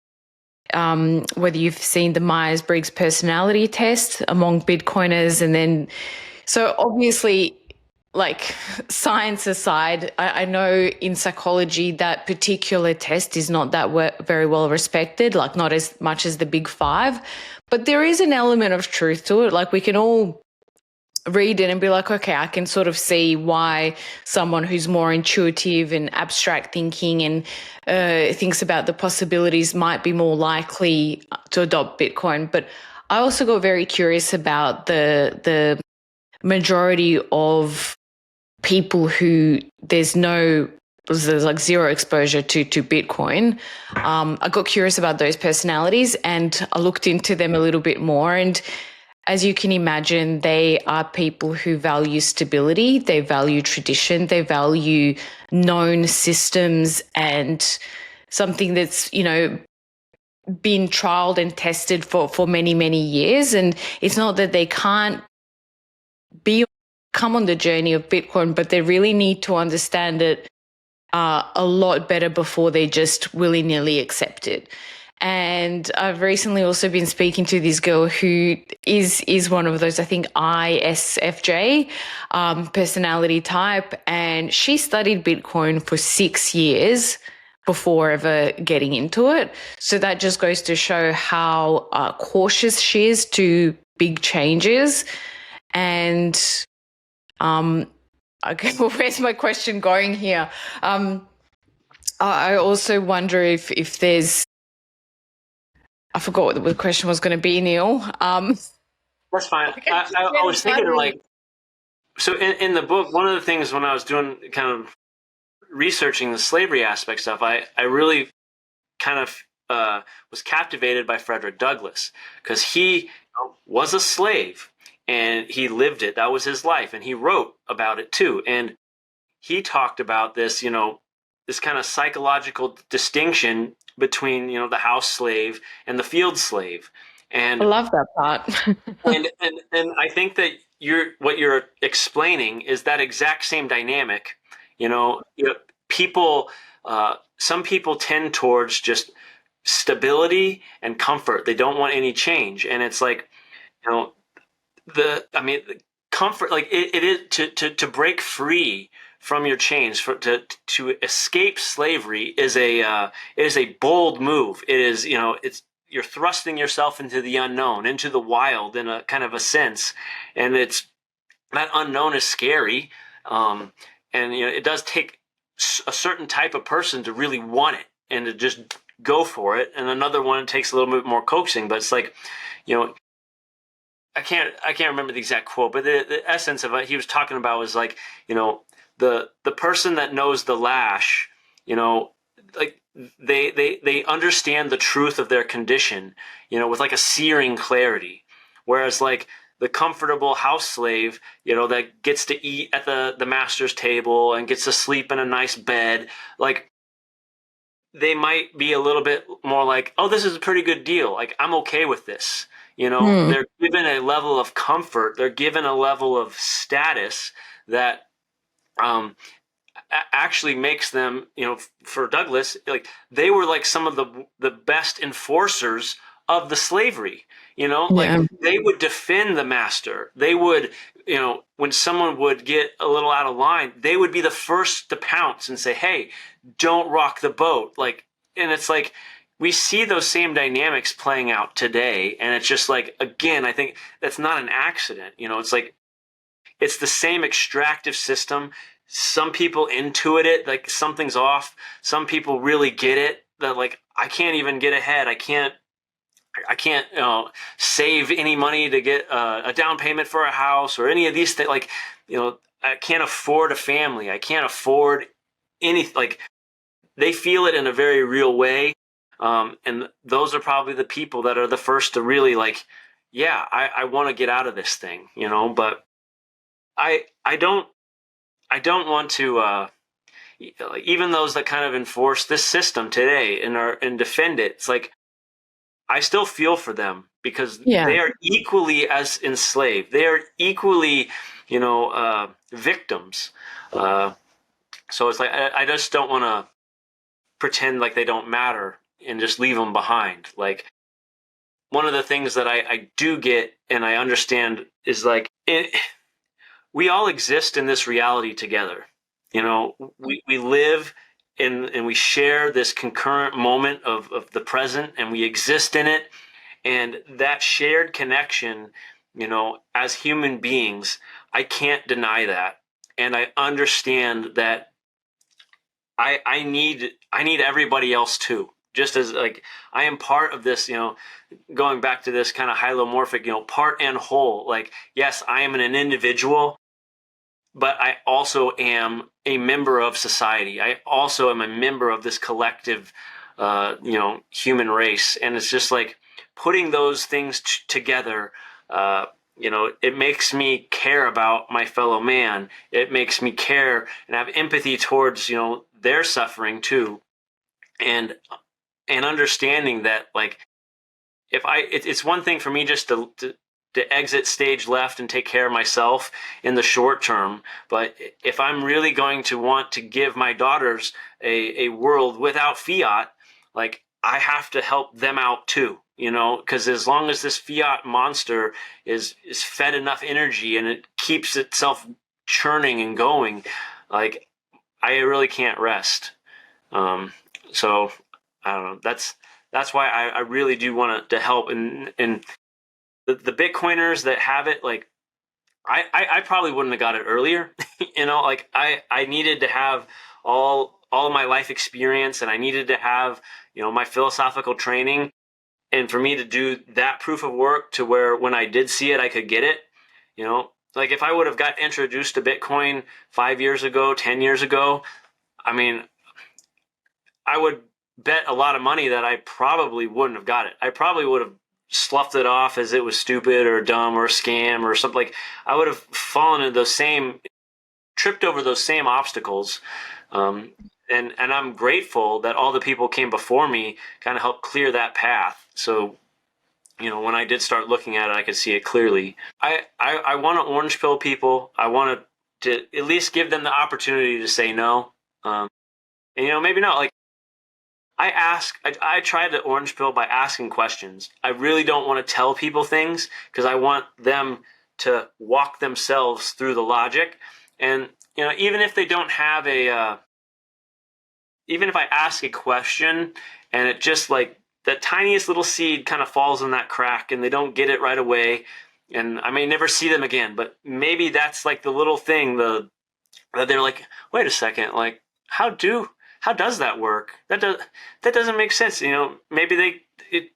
whether you've seen the Myers-Briggs personality test among Bitcoiners. And then, so obviously, like science aside, I know in psychology that particular test is not that very well respected, like not as much as the big five, but there is an element of truth to it. Like we can all read it and be like, okay, I can sort of see why someone who's more intuitive and abstract thinking and thinks about the possibilities might be more likely to adopt Bitcoin. But I also got very curious about the majority of people who there's like zero exposure to Bitcoin. I got curious about those personalities and I looked into them a little bit more. And as you can imagine, they are people who value stability, they value tradition, they value known systems and something that's, been trialed and tested for many, many years. And it's not that they can't come on the journey of Bitcoin, but they really need to understand it a lot better before they just willy-nilly accept it. And I've recently also been speaking to this girl who is one of those, I think, ISFJ personality type. And she studied Bitcoin for 6 years before ever getting into it. So that just goes to show how cautious she is to big changes. And okay, well, where's my question going here? I also wonder if there's, I forgot what the question was going to be, Neal. That's fine. I was thinking, like, so in the book, one of the things when I was doing kind of researching the slavery aspect stuff, I really kind of was captivated by Frederick Douglass, because he was a slave and he lived it. That was his life. And he wrote about it too. And he talked about this, this kind of psychological distinction between, the house slave and the field slave. And I love that part. and I think that what you're explaining is that exact same dynamic. People, some people tend towards just stability and comfort. They don't want any change, and it's like, the comfort, like it is to break free from your chains, to escape slavery is a bold move. It is, you're thrusting yourself into the unknown, into the wild, in a kind of a sense, and it's that unknown is scary, and it does take a certain type of person to really want it and to just go for it, and another one takes a little bit more coaxing. But it's like, I can't remember the exact quote, but the essence of it he was talking about was like, the person that knows the lash, like they understand the truth of their condition, with like a searing clarity. Whereas like the comfortable house slave, that gets to eat at the master's table and gets to sleep in a nice bed, like they might be a little bit more like, oh, this is a pretty good deal. Like, I'm okay with this. They're given a level of comfort. They're given a level of status that actually makes them, for Douglass, like they were like some of the best enforcers of the slavery. Like they would defend the master. They would, when someone would get a little out of line, they would be the first to pounce and say, hey, don't rock the boat. Like, and it's like, we see those same dynamics playing out today. And it's just like, again, I think that's not an accident. It's like, it's the same extractive system. Some people intuit it, like something's off. Some people really get it, that like, I can't even get ahead. I can't save any money to get a down payment for a house or any of these things. Like, I can't afford a family. I can't afford anything. Like, they feel it in a very real way. And those are probably the people that are the first to really like, yeah, I want to get out of this thing, but I don't want to, even those that kind of enforce this system today and defend it. It's like, I still feel for them, because they are equally as enslaved. They are equally, victims. So it's like, I just don't want to pretend like they don't matter and just leave them behind. Like, one of the things that I do get and I understand is like, we all exist in this reality together. We live and we share this concurrent moment of the present, and we exist in it. And that shared connection, as human beings, I can't deny that. And I understand that I need everybody else too. Just as like I am part of this, going back to this kind of hylomorphic, part and whole. Like, yes, I am an individual, but I also am a member of society. I also am a member of this collective, human race. And it's just like putting those things together, it makes me care about my fellow man. It makes me care and have empathy towards, their suffering too. And understanding that, like, it's one thing for me just to exit stage left and take care of myself in the short term. But if I'm really going to want to give my daughters a world without fiat, like, I have to help them out too, because as long as this fiat monster is fed enough energy and it keeps itself churning and going, like I really can't rest. So I don't know. That's why I really do want to help, and the Bitcoiners that have it, like I probably wouldn't have got it earlier. Like I needed to have all of my life experience, and I needed to have my philosophical training, and for me to do that proof of work to where when I did see it, I could get it. Like if I would have got introduced to Bitcoin 5 years ago, 10 years ago, I mean, I would bet a lot of money that I probably wouldn't have got it. I probably would have sloughed it off as it was stupid or dumb or a scam or something. Like I would have fallen into tripped over those same obstacles. And I'm grateful that all the people came before me kind of helped clear that path. So, when I did start looking at it, I could see it clearly. I want to orange pill people. I want to at least give them the opportunity to say no. And, maybe not. Like I tried to orange pill by asking questions. I really don't want to tell people things because I want them to walk themselves through the logic. And, even if they don't have even if I ask a question and it just like the tiniest little seed kind of falls in that crack and they don't get it right away, and I may never see them again, but maybe that's like the little thing that they're like, wait a second, like how does that work? That doesn't make sense. Maybe it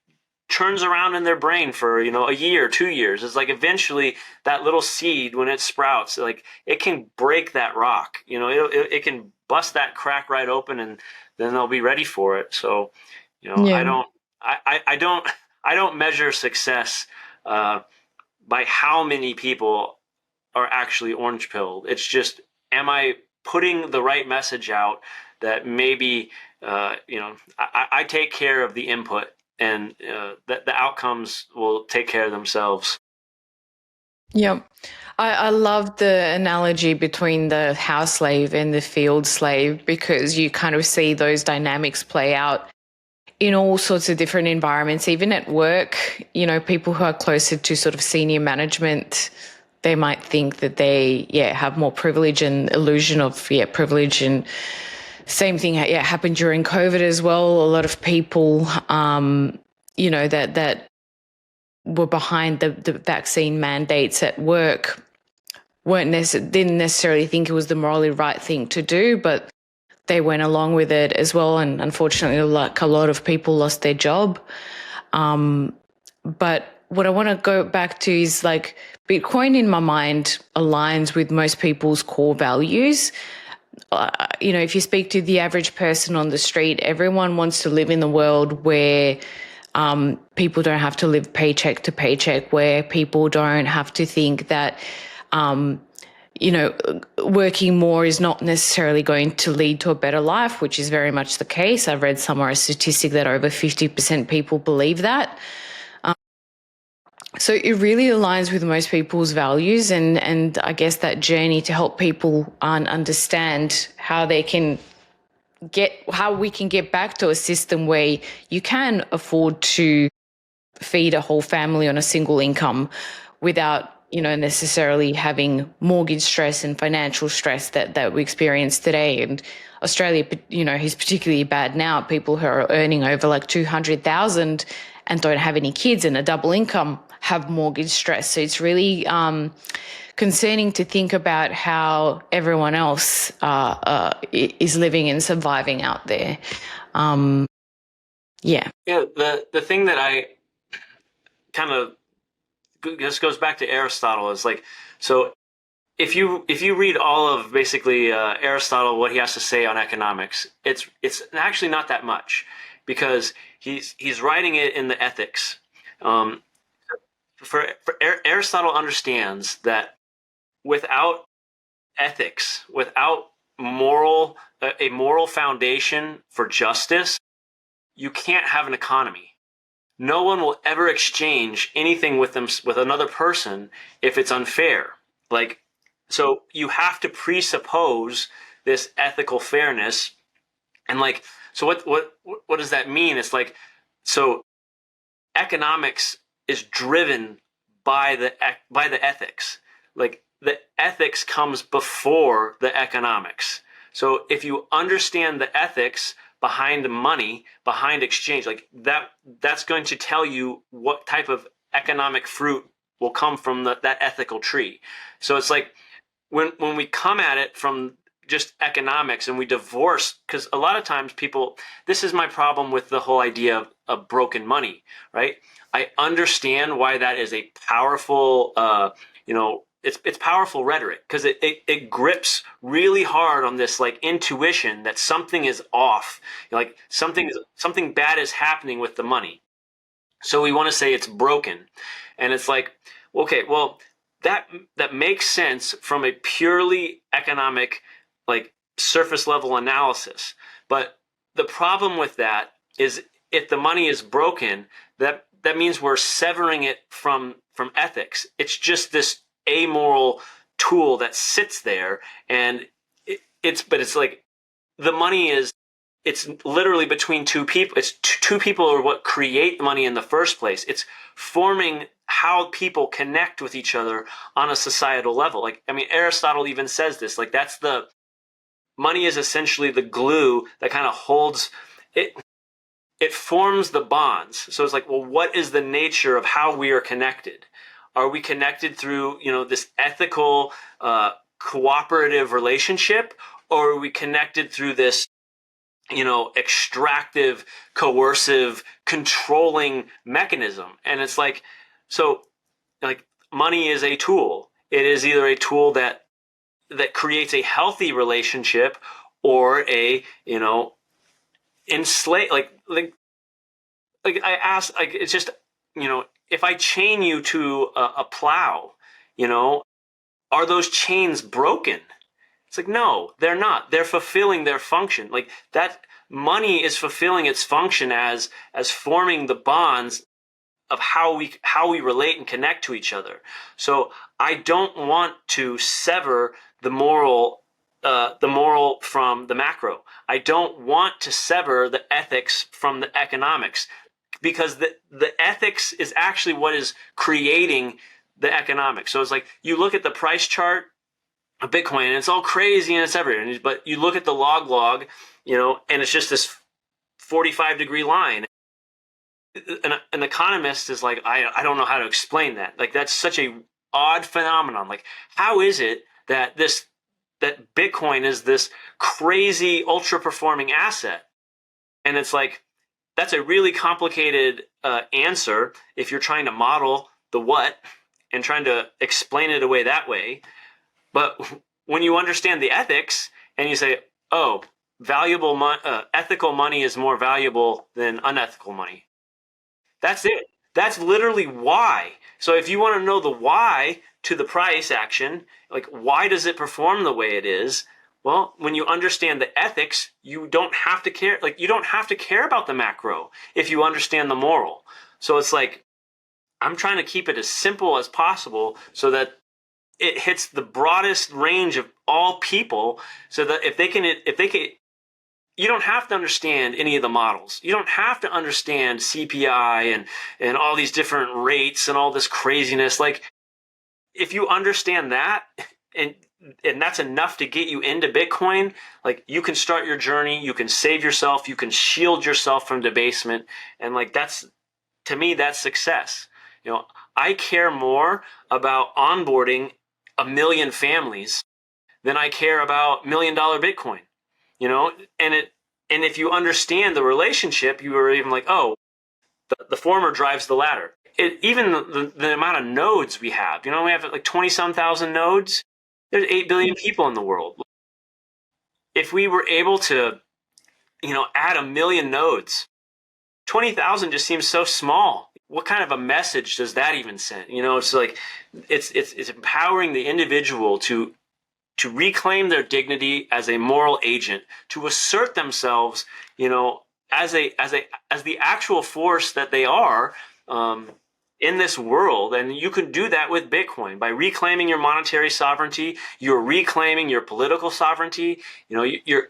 turns around in their brain for a year, 2 years. It's like eventually that little seed, when it sprouts, like it can break that rock. It can bust that crack right open, and then they'll be ready for it. So I Yeah. don't I don't measure success by how many people are actually orange pilled. It's just, am I putting the right message out that maybe I take care of the input, and that the outcomes will take care of themselves. Yep. I love the analogy between the house slave and the field slave, because you kind of see those dynamics play out in all sorts of different environments, even at work. People who are closer to sort of senior management, they might think that they, have more privilege and illusion of, privilege. And same thing, happened during COVID as well. A lot of people, that were behind the vaccine mandates at work didn't necessarily think it was the morally right thing to do, but they went along with it as well. And unfortunately, like a lot of people lost their job. But what I want to go back to is like Bitcoin in my mind aligns with most people's core values. If you speak to the average person on the street, everyone wants to live in the world where people don't have to live paycheck to paycheck, where people don't have to think that, working more is not necessarily going to lead to a better life, which is very much the case. I've read somewhere a statistic that over 50% people believe that. So it really aligns with most people's values, and I guess that journey to help people understand how we can get back to a system where you can afford to feed a whole family on a single income without necessarily having mortgage stress and financial stress that we experience today. And Australia, is particularly bad now. People who are earning over like 200,000 and don't have any kids and a double income have mortgage stress. So it's really concerning to think about how everyone else is living and surviving out there. Yeah, the thing that I kind of this goes back to Aristotle is like, so if you read all of basically Aristotle, what he has to say on economics, it's actually not that much, because he's writing it in the Ethics. Aristotle understands that without ethics, without a moral foundation for justice, you can't have an economy. No one will ever exchange anything with another person if it's unfair. So you have to presuppose this ethical fairness And like, so what does that mean? It's like, so economics is driven by the ethics. Like the ethics comes before the economics. So if you understand the ethics behind money, behind exchange, like that's going to tell you what type of economic fruit will come from that ethical tree. So it's like when we come at it from just economics and we divorce, because a lot of times people, this is my problem with the whole idea of broken money, right? I understand why that is a powerful, it's powerful rhetoric, because it grips really hard on this like intuition that something is off, like something bad is happening with the money. So we want to say it's broken, and it's like, okay, well, that makes sense from a purely economic, like surface level analysis. But the problem with that is if the money is broken, that means we're severing it from ethics. It's just this amoral tool that sits there, and it's like the money is, it's literally between two people. It's two people are what create money in the first place. It's forming how people connect with each other on a societal level. Like, I mean, Aristotle even says this, like that's the money is essentially the glue that kind of holds it. It forms the bonds. So it's like, well, what is the nature of how we are connected? Are we connected through, this ethical, cooperative relationship, or are we connected through this, extractive, coercive, controlling mechanism? And it's like, so like money is a tool. It is either a tool that creates a healthy relationship, or a, enslave, like I ask, like, it's just, if I chain you to a plow, are those chains broken? It's like, no, they're not. They're fulfilling their function. Like that money is fulfilling its function as forming the bonds of how we relate and connect to each other. So I don't want to sever the moral from the macro. I don't want to sever the ethics from the economics, because the ethics is actually what is creating the economics. So it's like you look at the price chart of Bitcoin and it's all crazy and it's everywhere. But you look at the log, and it's just this 45-degree line. An economist is like, I don't know how to explain that. Like that's such a odd phenomenon. Like how is it that that Bitcoin is this crazy ultra performing asset? And it's like, that's a really complicated answer if you're trying to model the what and trying to explain it away that way. But when you understand the ethics and you say, oh, ethical money is more valuable than unethical money. That's it. That's literally why. So if you want to know the why to the price action, like why does it perform the way it is? Well, when you understand the ethics, you don't have to care. Like you don't have to care about the macro if you understand the moral. So it's like, I'm trying to keep it as simple as possible so that it hits the broadest range of all people, so that if they can, you don't have to understand any of the models. You don't have to understand CPI and all these different rates and all this craziness. Like if you understand that, and that's enough to get you into Bitcoin, like you can start your journey, you can save yourself, you can shield yourself from debasement. And like that's, to me, that's success. I care more about onboarding 1 million families than I care about $1 million Bitcoin. And if you understand the relationship, you are even like, oh, the former drives the latter. Even the amount of nodes we have, we have like 20-some thousand nodes. There's 8 billion people in the world. If we were able to, add 1 million nodes, 20,000 just seems so small. What kind of a message does that even send? It's like, it's empowering the individual to reclaim their dignity as a moral agent, to assert themselves, as the actual force that they are in this world. And you can do that with Bitcoin by reclaiming your monetary sovereignty. You're reclaiming your political sovereignty. You're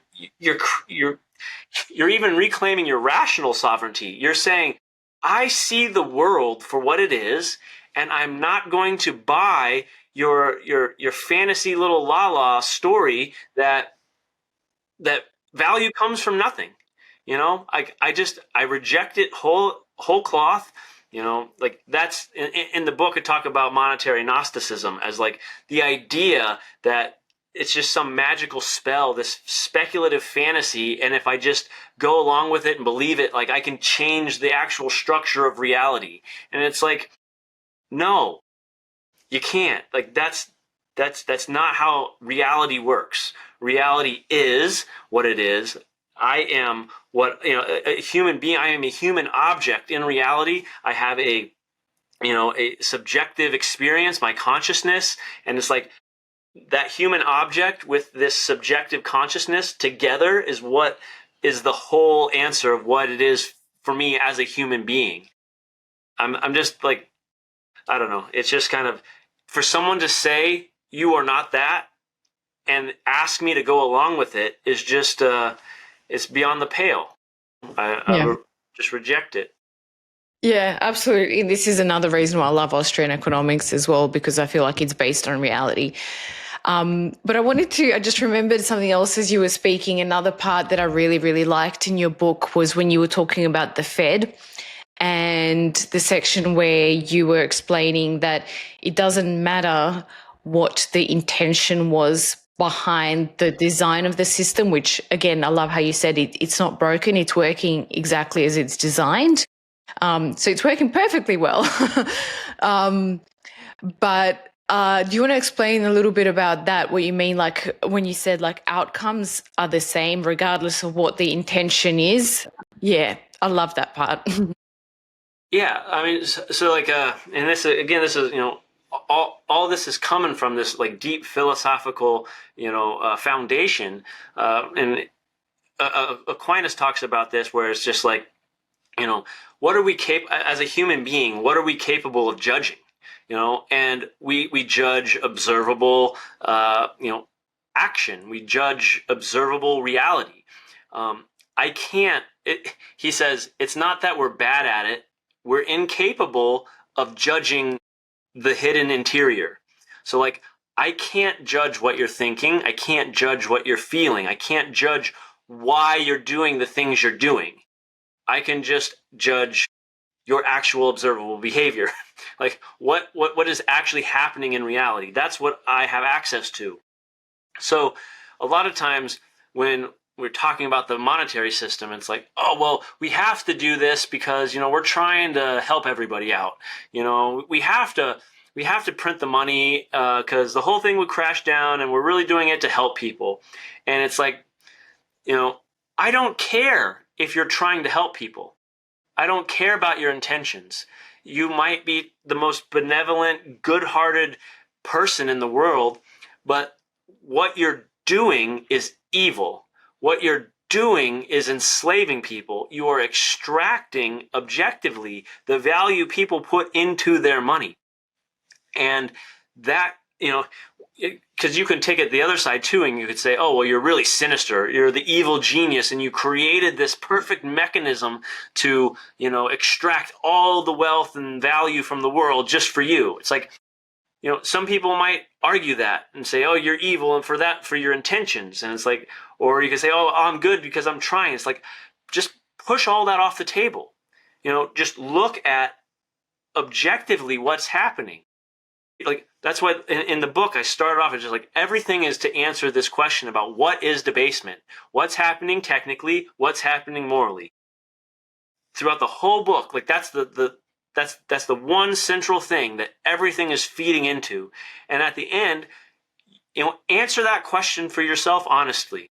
You're even reclaiming your rational sovereignty. You're saying, I see the world for what it is, and I'm not going to buy your fantasy little la-la story that value comes from nothing. I reject it whole cloth. Like that's in the book. I talk about monetary Gnosticism as like the idea that it's just some magical spell, this speculative fantasy, and if I just go along with it and believe it, like I can change the actual structure of reality. And it's like, no, you can't. Like that's not how reality works. Reality is what it is. I am a human being. I am a human object in reality. I have a subjective experience, my consciousness, and it's like that human object with this subjective consciousness together is what is the whole answer of what it is for me as a human being. I'm just like, I don't know. It's just kind of, for someone to say you are not that and ask me to go along with it is just it's beyond the pale. I just reject it. Yeah, absolutely. This is another reason why I love Austrian economics as well, because I feel like it's based on reality. But I just remembered something else as you were speaking. Another part that I really, really liked in your book was when you were talking about the Fed and the section where you were explaining that it doesn't matter what the intention was behind the design of the system, which again, I love how you said it's not broken, it's working exactly as it's designed. So it's working perfectly well. But do you want to explain a little bit about that, what you mean, like when you said like outcomes are the same regardless of what the intention is? Yeah, I love that part. Yeah, I mean, so like, and this again, this is all this is coming from this like deep philosophical foundation, and Aquinas talks about this, where it's just like, what are we as a human being? What are we capable of judging? And we judge observable, action. We judge observable reality. I can't. He says it's not that we're bad at it. We're incapable of judging the hidden interior. So like, I can't judge what you're thinking. I can't judge what you're feeling. I can't judge why you're doing the things you're doing. I can just judge your actual observable behavior. Like what is actually happening in reality. That's what I have access to. So a lot of times when we're talking about the monetary system, it's like, oh, well, we have to do this because, we're trying to help everybody out. We have to print the money because the whole thing would crash down, and we're really doing it to help people. And it's like, I don't care if you're trying to help people. I don't care about your intentions. You might be the most benevolent, good-hearted person in the world, but what you're doing is evil. What you're doing is enslaving people. You are extracting objectively the value people put into their money. And that, because you can take it the other side too, and you could say, oh, well, you're really sinister. You're the evil genius, and you created this perfect mechanism to, extract all the wealth and value from the world just for you. It's like, some people might argue that and say, oh, you're evil and for your intentions. And it's like, or you can say, oh, I'm good because I'm trying. It's like, just push all that off the table. Just look at objectively what's happening. Like, that's why in the book I started off as just like, everything is to answer this question about what is debasement, what's happening technically, what's happening morally. Throughout the whole book, like that's the one central thing that everything is feeding into. And at the end, answer that question for yourself honestly.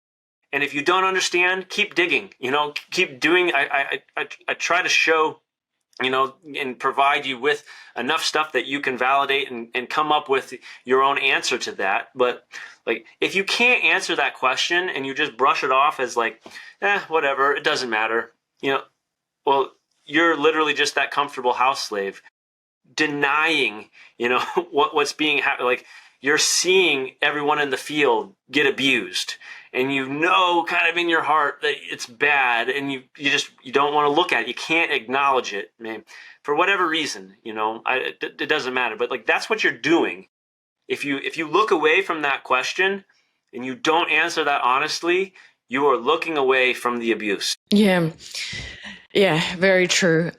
And if you don't understand, keep digging. Keep doing. I try to show, and provide you with enough stuff that you can validate and come up with your own answer to that. But like, if you can't answer that question and you just brush it off as like, whatever, it doesn't matter, well, you're literally just that comfortable house slave denying, what's being like, you're seeing everyone in the field get abused, and you know kind of in your heart that it's bad, and you don't want to look at it. You can't acknowledge it, man, for whatever reason, it doesn't matter. But like, that's what you're doing. If you look away from that question and you don't answer that honestly, you are looking away from the abuse. Yeah. Yeah, very true.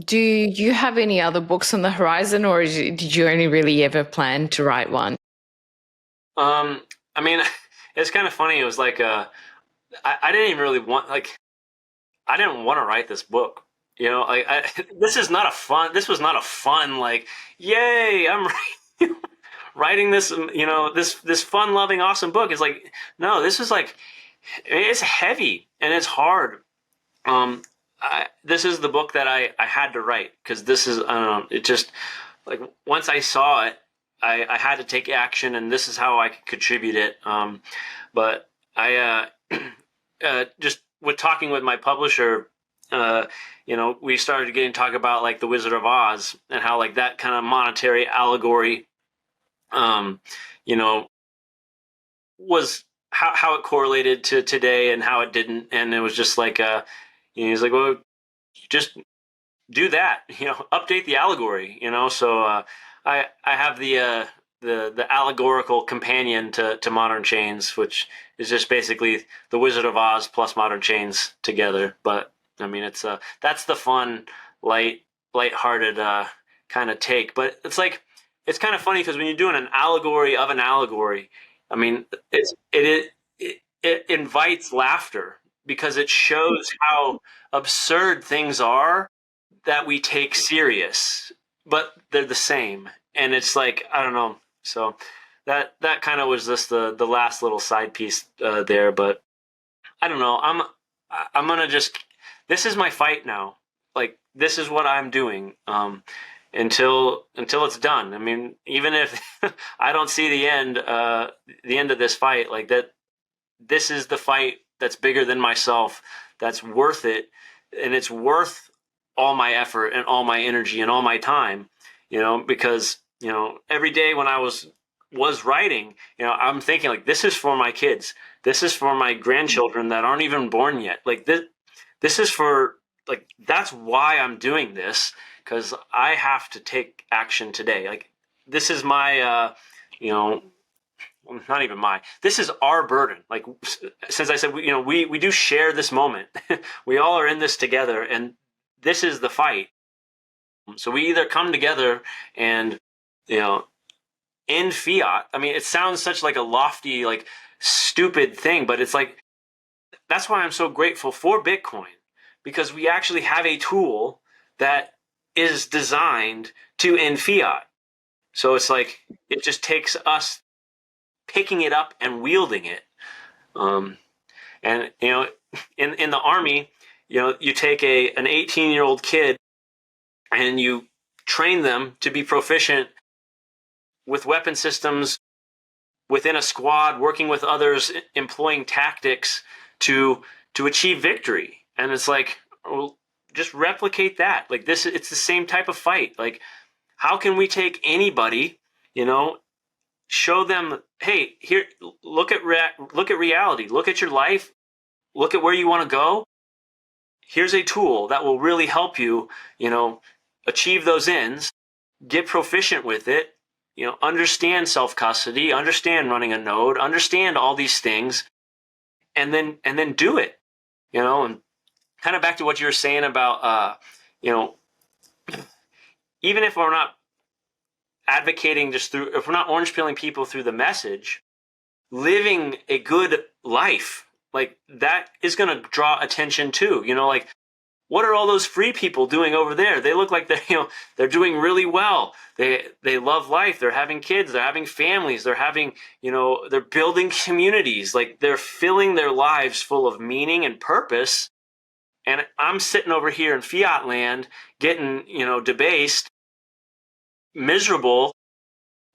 Do you have any other books on the horizon, or did you only really ever plan to write one? I mean, it's kind of funny. It was like, I didn't even really want, like, I didn't want to write this book. This was not a fun, like, yay, I'm writing this, this fun loving, awesome book. It's like, no, this is like, it's heavy and it's hard. This is the book that I had to write, because this is, I don't know, it just, like, once I saw it, I had to take action, and this is how I could contribute it. But I, just with talking with my publisher, we started getting talk about like the Wizard of Oz, and how like that kind of monetary allegory, was how it correlated to today and how it didn't. And it was just like, he's like, well, just do that, update the allegory, So I have the allegorical companion to Modern Chains, which is just basically the Wizard of Oz plus Modern Chains together. But I mean, it's that's the fun, lighthearted kind of take. But it's like, it's kind of funny, because when you're doing an allegory of an allegory, I mean, it invites laughter, because it shows how absurd things are that we take serious, but they're the same. And it's like, I don't know. So that kind of was just the last little side piece there. But I don't know. I'm gonna just, this is my fight now. Like, this is what I'm doing until it's done. I mean, even if I don't see the end of this fight, like that, this is the fight that's bigger than myself, that's worth it, and it's worth all my effort and all my energy and all my time, because, every day when I was writing, I'm thinking like, this is for my kids. This is for my grandchildren that aren't even born yet. Like, this is for, like, that's why I'm doing this, because I have to take action today. Like, this is my, not even this is our burden. Like, since I said, we do share this moment. We all are in this together, and this is the fight. So we either come together and, end fiat. I mean, it sounds such like a lofty, like, stupid thing, but it's like, that's why I'm so grateful for Bitcoin, because we actually have a tool that is designed to end fiat. So it's like, it just takes us picking it up and wielding it. And in the Army, you take an 18-year-old kid and you train them to be proficient with weapon systems within a squad, working with others, employing tactics to achieve victory. And it's like, well, just replicate that. Like, it's the same type of fight. Like, how can we take anybody, show them, hey, here, look at reality, look at your life, look at where you want to go. Here's a tool that will really help you, achieve those ends, get proficient with it, understand self-custody, understand running a node, understand all these things, and then do it, and kind of back to what you were saying about, even if we're not advocating if we're not orange pilling people through the message, living a good life, like, that is going to draw attention too. Like, what are all those free people doing over there? They look like they're doing really well. They love life. They're having kids. They're having families. They're having, they're building communities. Like, they're filling their lives full of meaning and purpose. And I'm sitting over here in fiat land, getting, debased, miserable.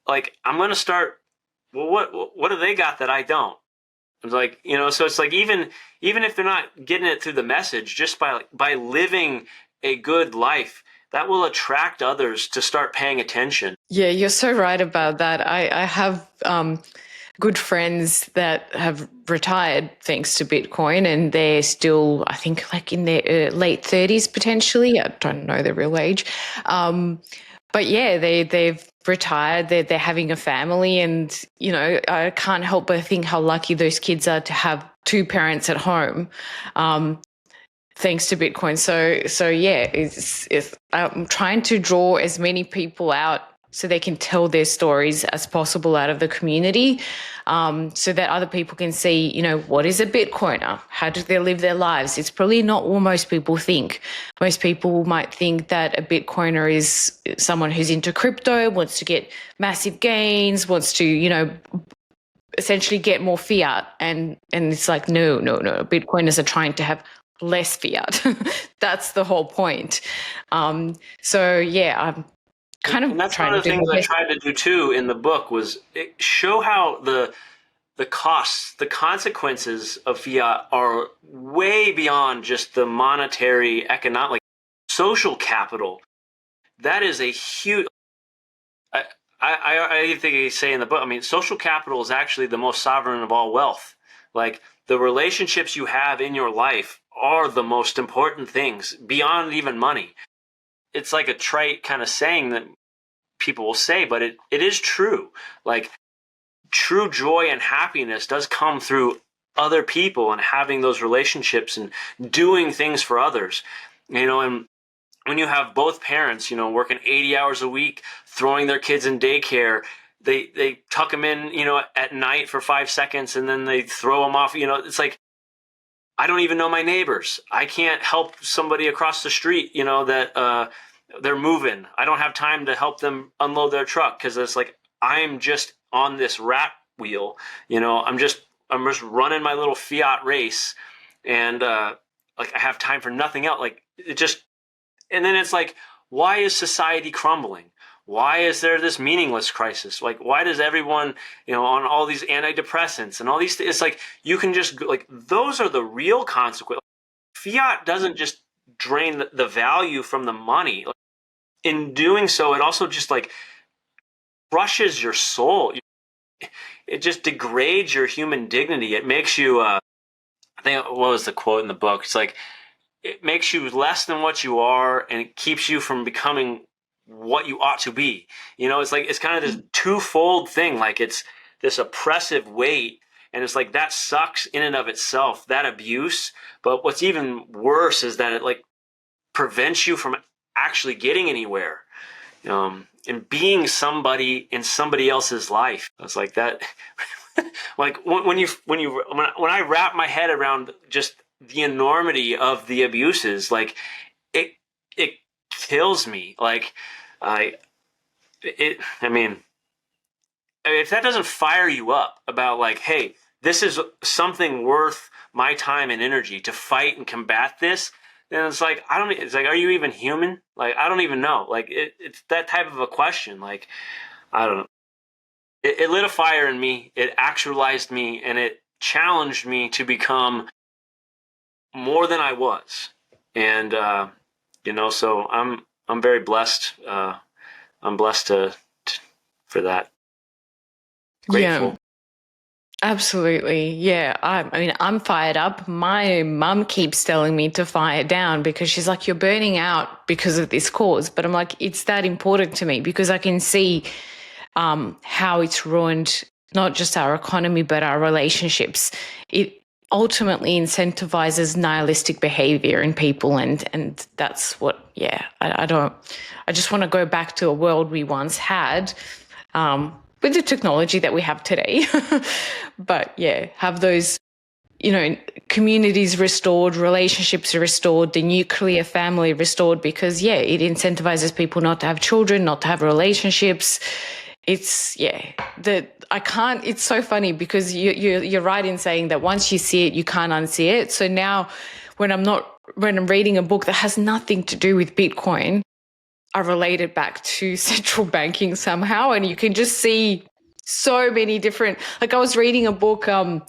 Like, I'm going to start, well, what do they got that I don't? It's like, so it's like, even if they're not getting it through the message, just by living a good life, that will attract others to start paying attention. Yeah, you're so right about that. I have good friends that have retired thanks to Bitcoin, and they're still, I think, like in their late 30s potentially. I don't know their real age. But yeah, they've retired, they're having a family, and, you know, I can't help but think how lucky those kids are to have two parents at home. Thanks to Bitcoin. So yeah, I'm trying to draw as many people out so they can tell their stories as possible out of the community, so that other people can see, you know, what is a Bitcoiner? How do they live their lives? It's probably not what most people think. Most people might think that a Bitcoiner is someone who's into crypto, wants to get massive gains, wants to, you know, essentially get more fiat. And it's like, no. Bitcoiners are trying to have less fiat. That's the whole point. So yeah, I'm kind of and that's trying one of to the do things my I best. tried to do too in the book was show how the costs, the consequences of fiat are way beyond just the monetary, economic, like social capital. That is a huge. I think I say in the book. I mean, social capital is actually the most sovereign of all wealth. Like the relationships you have in your life are the most important things beyond even money. It's like a trite kind of saying that people will say, but it is true. Like true joy and happiness does come through other people and having those relationships and doing things for others. You know, and when you have both parents, you know, working 80 hours a week, throwing their kids in daycare, they tuck them in, you know, at night for 5 seconds and then they throw them off. You know, it's like, I don't even know my neighbors. I can't help somebody across the street, you know, that they're moving. I don't have time to help them unload their truck because it's like I'm just on this rat wheel. You know, I'm just running my little fiat race, and like I have time for nothing else. Like it just, and then it's like, why is society crumbling? Why is there this meaningless crisis? Like, why does everyone, you know, on all these antidepressants and all these things? It's like, you can just, like, those are the real consequences. Fiat doesn't just drain the value from the money. Like, in doing so, it also just, like, crushes your soul. It just degrades your human dignity. It makes you, I think, what was the quote in the book? It's like, it makes you less than what you are, and it keeps you from becoming what you ought to be. You know, it's like, it's kind of this twofold thing. Like it's this oppressive weight, and it's like that sucks in and of itself, that abuse. But what's even worse is that it like prevents you from actually getting anywhere, and being somebody in somebody else's life. It's like that. Like when I wrap my head around just the enormity of the abuses, like it kills me. Like I mean, if that doesn't fire you up about like, hey, this is something worth my time and energy to fight and combat this, then it's like, it's like, are you even human? Like, I don't even know. Like it's that type of a question. Like, I don't know. It lit a fire in me. It actualized me, and it challenged me to become more than I was. And, you know, so I'm very blessed. I'm blessed for that. Yeah, Grateful. absolutely. Yeah. I mean, I'm fired up. My mum keeps telling me to fire down because she's like, you're burning out because of this cause. But I'm like, it's that important to me because I can see how it's ruined not just our economy, but our relationships. It ultimately incentivizes nihilistic behavior in people. And that's what, yeah, I just want to go back to a world we once had, with the technology that we have today. But yeah, have those, you know, communities restored, relationships are restored, the nuclear family restored, because yeah, it incentivizes people not to have children, not to have relationships. It's it's so funny because you're right in saying that once you see it, you can't unsee it. So now when I'm reading a book that has nothing to do with Bitcoin, I relate it back to central banking somehow. And you can just see so many different, like I was reading a book on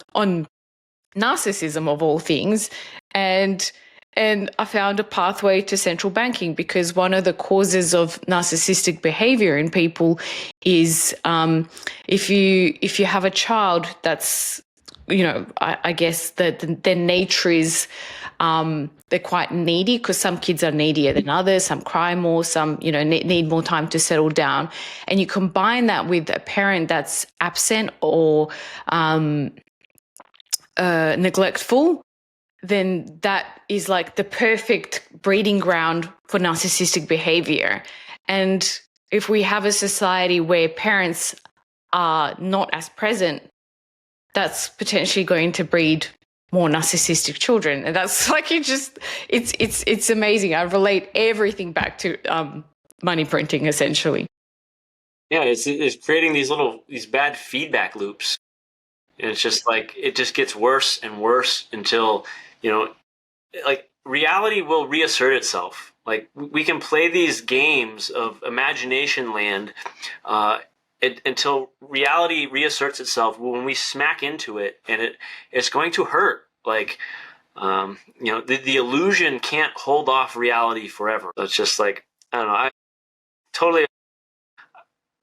narcissism of all things. And And I found a pathway to central banking, because one of the causes of narcissistic behavior in people is if you have a child that's, I guess that their nature is they're quite needy, because some kids are needier than others. Some cry more, some need more time to settle down. And you combine that with a parent that's absent or neglectful, then that is like the perfect breeding ground for narcissistic behavior. And if we have a society where parents are not as present, that's potentially going to breed more narcissistic children. And that's like, it's amazing. I relate everything back to money printing, essentially. Yeah, it's creating these bad feedback loops. And it's just like, it just gets worse and worse until, like, reality will reassert itself. Like, we can play these games of imagination land until reality reasserts itself. When we smack into it, and it's going to hurt. Like, the illusion can't hold off reality forever. So it's just like, I don't know. I totally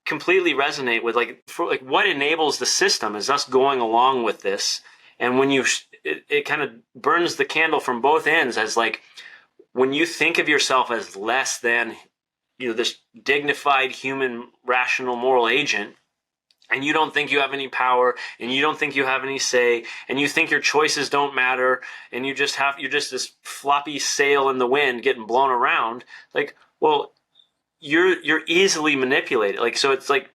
completely resonate with what enables the system is us going along with this. And when it kind of burns the candle from both ends, as like, when you think of yourself as less than, this dignified human, rational, moral agent, and you don't think you have any power, and you don't think you have any say, and you think your choices don't matter, and you're just this floppy sail in the wind getting blown around. Like, well, you're easily manipulated. Like, so it's like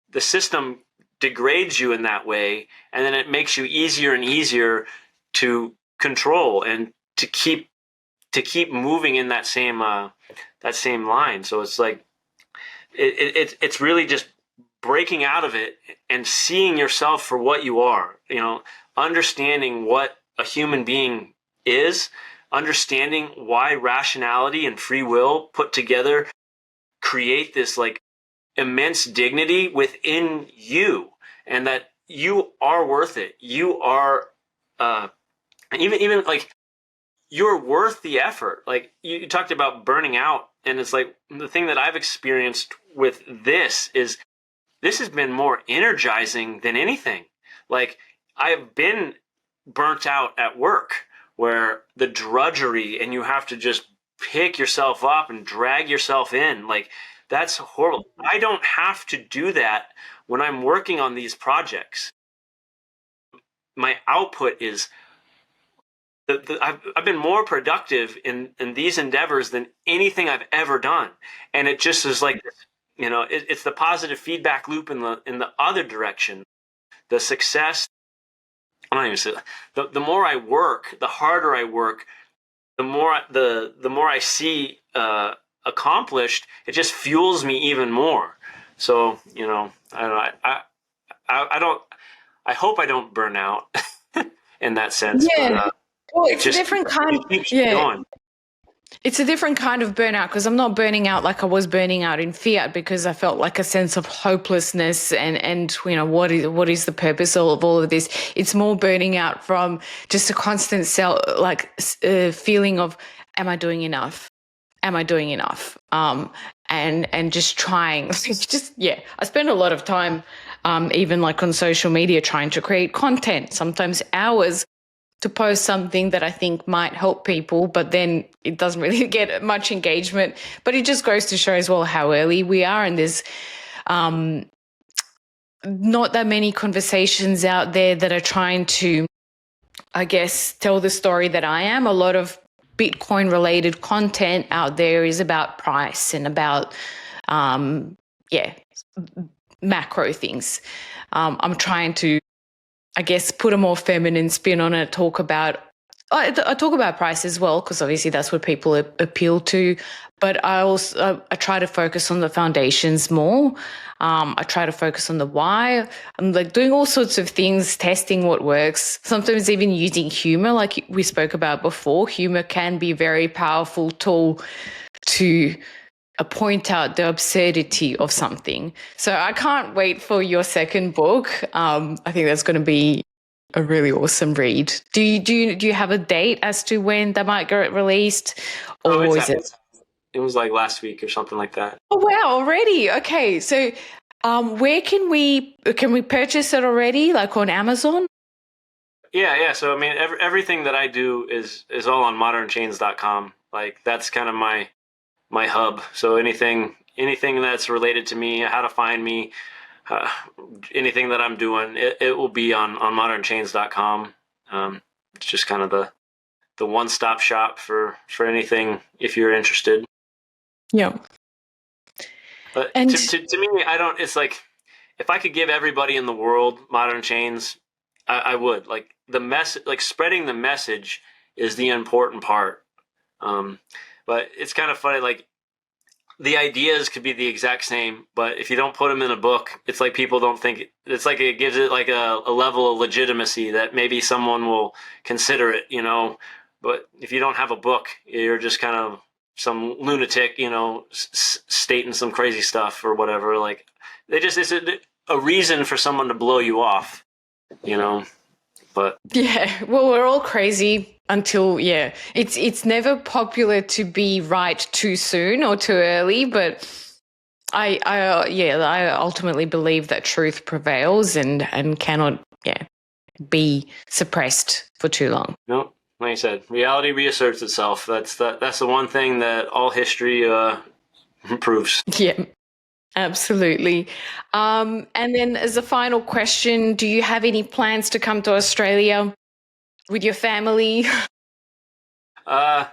the system degrades you in that way, and then it makes you easier and easier to control and to keep moving in that same line. So it's like it's really just breaking out of it and seeing yourself for what you are. Understanding what a human being is, understanding why rationality and free will put together create this like immense dignity within you, and that you are worth it. You are even like, you're worth the effort. Like, you talked about burning out, and it's like, the thing that I've experienced with this has been more energizing than anything. Like, I've been burnt out at work, where the drudgery, and you have to just pick yourself up and drag yourself in. Like, that's horrible. I don't have to do that when I'm working on these projects. My output is I've been more productive in these endeavors than anything I've ever done. And it just is like, it's the positive feedback loop in the other direction. The success, I'm not even saying, the more I work, the harder I work, the more I see accomplished, it just fuels me even more. So, I don't know. I hope I don't burn out in that sense. Yeah. But, well, it's a different kind. Yeah. Going. It's a different kind of burnout, because I'm not burning out like I was burning out in Fiat, because I felt like a sense of hopelessness and what is the purpose of all of this. It's more burning out from just a constant feeling of, am I doing enough? Am I doing enough? And just trying. I spend a lot of time even like on social media trying to create content, sometimes hours, to post something that I think might help people, but then it doesn't really get much engagement. But it just goes to show as well how early we are, and there's not that many conversations out there that are trying to, I guess, tell the story that I am. A lot of Bitcoin-related content out there is about price and about, macro things. I'm trying to, I guess, put a more feminine spin on it, I talk about price as well, because obviously that's what people appeal to. But I try to focus on the foundations more. I try to focus on the why. I'm like doing all sorts of things, testing what works, sometimes even using humor, like we spoke about before. Humor can be a very powerful tool to point out the absurdity of something. So I can't wait for your second book. I think that's going to be a really awesome read. Do you have a date as to when that might get released, Oh, or is it? it was like last week or something like that. Oh wow, already. Okay. So where can we purchase it already? Like on Amazon? Yeah. So I mean, everything that I do is all on modernchains.com. Like that's kind of my hub. So anything that's related to me, how to find me, uh, anything that I'm doing, it will be on modernchains.com. It's just kind of the one-stop shop for anything if you're interested. Yeah. But And to me, I don't. It's like if I could give everybody in the world modern chains, I would. Like like spreading the message is the important part. Um, but it's kind of funny. Like the ideas could be the exact same, but if you don't put them in a book, it's like people don't think. It's like it gives it like a level of legitimacy that maybe someone will consider it. But if you don't have a book, you're just kind of some lunatic, stating some crazy stuff or whatever. Like it's a reason for someone to blow you off, you know. But yeah, well, we're all crazy until it's never popular to be right too soon or too early, but I ultimately believe that truth prevails and cannot be suppressed for too long. no, like I said, reality reasserts itself. That's the one thing that all history proves. Yeah, absolutely. And then as a final question, do you have any plans to come to Australia with your family? I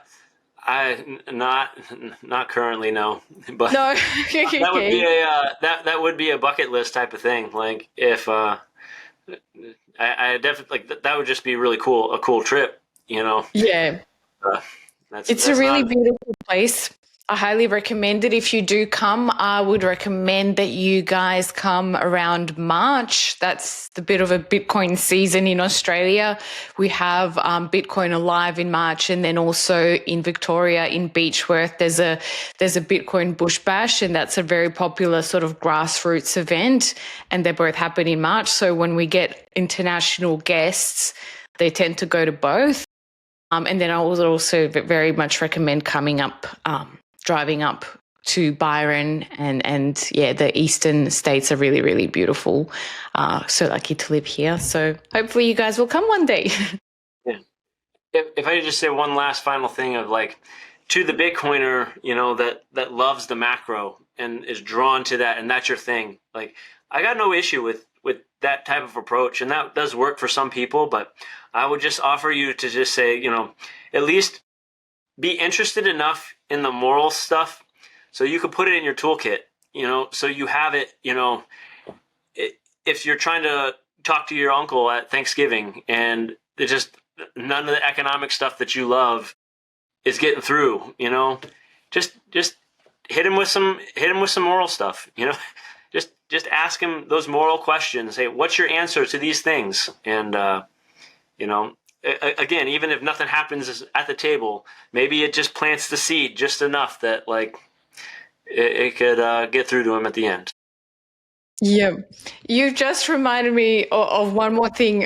not currently, no, but No. that would be Okay. that would be a bucket list type of thing. Like if I definitely like that would just be really cool, a cool trip, you know. Yeah. Uh, It's a that's really not. beautiful place. I highly recommend it. If you do come, I would recommend that you guys come around March. That's the bit of a Bitcoin season in Australia. We have Bitcoin Alive in March, and then also in Victoria, in Beechworth, there's a Bitcoin Bush Bash, and that's a very popular sort of grassroots event. And they both happen in March. So when we get international guests, they tend to go to both. And then I would also very much recommend coming up, driving up to Byron and the eastern states are really, really beautiful. So lucky to live here. So hopefully you guys will come one day. Yeah. If I could just say one last final thing of like to the Bitcoiner, that loves the macro and is drawn to that, and that's your thing. Like I got no issue with that type of approach, and that does work for some people. But I would just offer you to just say, at least be interested enough in the moral stuff so you could put it in your toolkit. So you have it. If you're trying to talk to your uncle at Thanksgiving and it just none of the economic stuff that you love is getting through, just hit him with some moral stuff, just ask him those moral questions. Hey, what's your answer to these things? And again, even if nothing happens at the table, maybe it just plants the seed just enough that like it could get through to him at the end. Yeah, you've just reminded me of one more thing.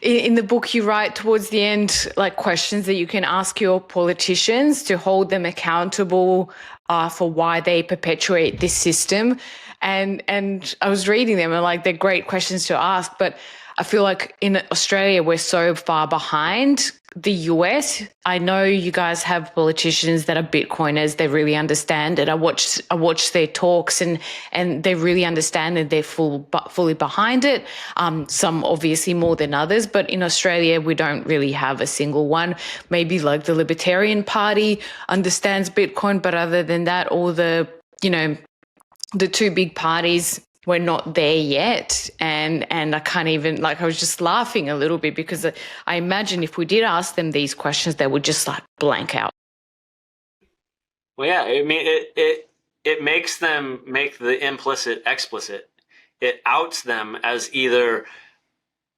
In the book, you write towards the end, like questions that you can ask your politicians to hold them accountable for why they perpetuate this system. And I was reading them and like they're great questions to ask, but I feel like in Australia we're so far behind the US. I know you guys have politicians that are Bitcoiners. They really understand it. I watch their talks and they really understand and they're fully behind it. Some obviously more than others, but in Australia we don't really have a single one. Maybe like the Libertarian Party understands Bitcoin, but other than that, all the the two big parties, we're not there yet. And I can't even, like, I was just laughing a little bit because I imagine if we did ask them these questions, they would just like blank out. Well, yeah, I mean, it makes them make the implicit explicit. It outs them as either,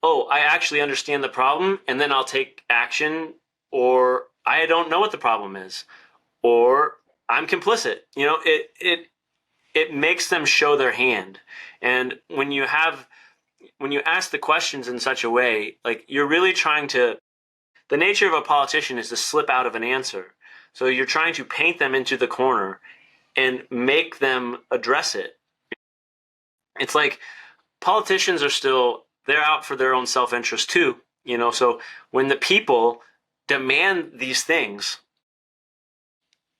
oh, I actually understand the problem, and then I'll take action, or I don't know what the problem is, or I'm complicit. It makes them show their hand. And when you have when you ask the questions in such a way, like you're really trying to, the nature of a politician is to slip out of an answer. So you're trying to paint them into the corner and make them address it. It's like politicians are still, they're out for their own self-interest too, so when the people demand these things,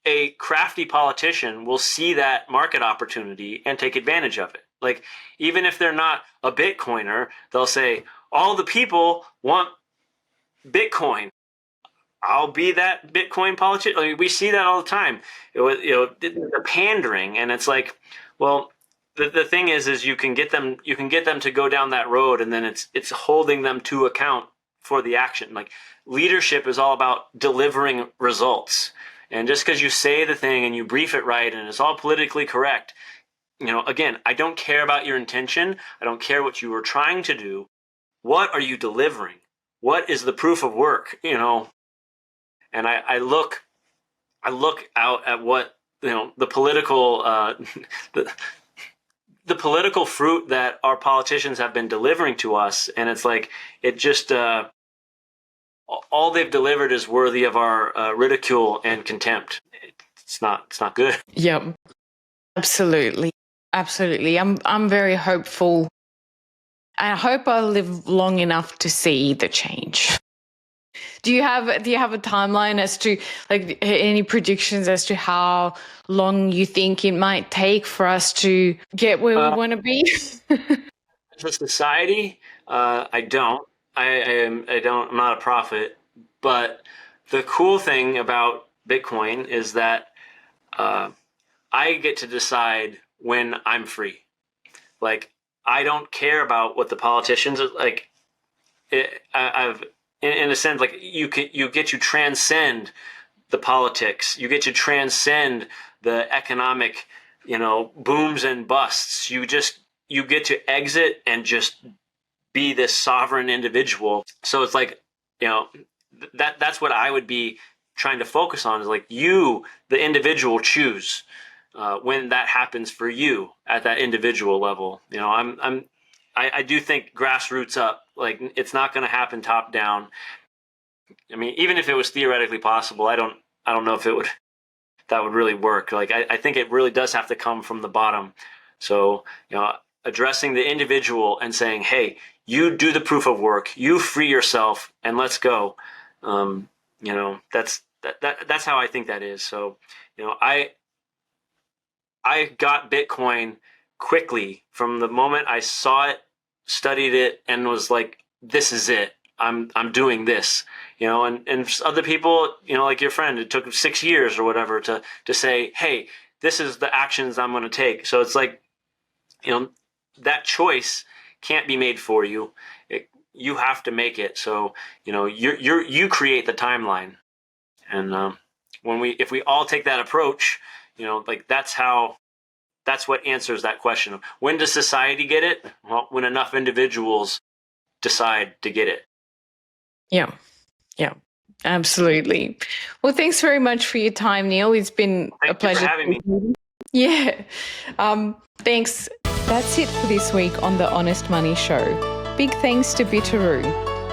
a crafty politician will see that market opportunity and take advantage of it. Like, even if they're not a Bitcoiner, they'll say, all the people want Bitcoin. I'll be that Bitcoin politician. I mean, we see that all the time. The pandering, and it's like, well, the thing is you can get them to go down that road, and then it's holding them to account for the action. Like, leadership is all about delivering results. And just because you say the thing and you brief it right and it's all politically correct, again, I don't care about your intention. I don't care what you were trying to do. What are you delivering? What is the proof of work? And I look out at what the political the political fruit that our politicians have been delivering to us, and it's like it just all they've delivered is worthy of our ridicule and contempt. It's not good. Yep, absolutely. I'm very hopeful. I hope I live long enough to see the change. Do you have a timeline as to, like, any predictions as to how long you think it might take for us to get where we want to be? As a society, I don't. I'm not a prophet, but the cool thing about Bitcoin is that I get to decide when I'm free. Like, I don't care about what the politicians like. I've in a sense, like, you get to transcend the politics. You get to transcend the economic, booms and busts. You get to exit and just be this sovereign individual. So it's like, that's what I would be trying to focus on, is like, you, the individual, choose when that happens for you at that individual level. I do think grassroots up, like, it's not going to happen top down. I mean, even if it was theoretically possible, I don't know if that would really work. Like, I think it really does have to come from the bottom. So, addressing the individual and saying, hey, you do the proof of work, you free yourself, and let's go. That's how I think that is. So, I got Bitcoin quickly from the moment I saw it, studied it, and was like, this is it. I'm doing this. And other people, like your friend, it took 6 years or whatever to say, hey, this is the actions I'm going to take. So it's like, that choice can't be made for you. You have to make it. So, you create the timeline. And if we all take that approach, like, that's what answers that question of when does society get it? Well, when enough individuals decide to get it. Yeah, absolutely. Well, thanks very much for your time, Neal. It's been a pleasure. Thank you for having me. Yeah. Thanks. That's it for this week on the Honest Money Show. Big thanks to Bitteroo.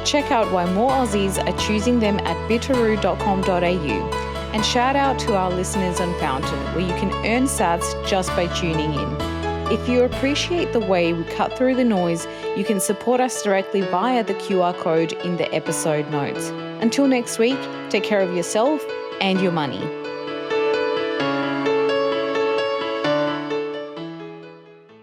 Check out why more Aussies are choosing them at bitteroo.com.au. And shout out to our listeners on Fountain, where you can earn sats just by tuning in. If you appreciate the way we cut through the noise, you can support us directly via the QR code in the episode notes. Until next week, take care of yourself and your money.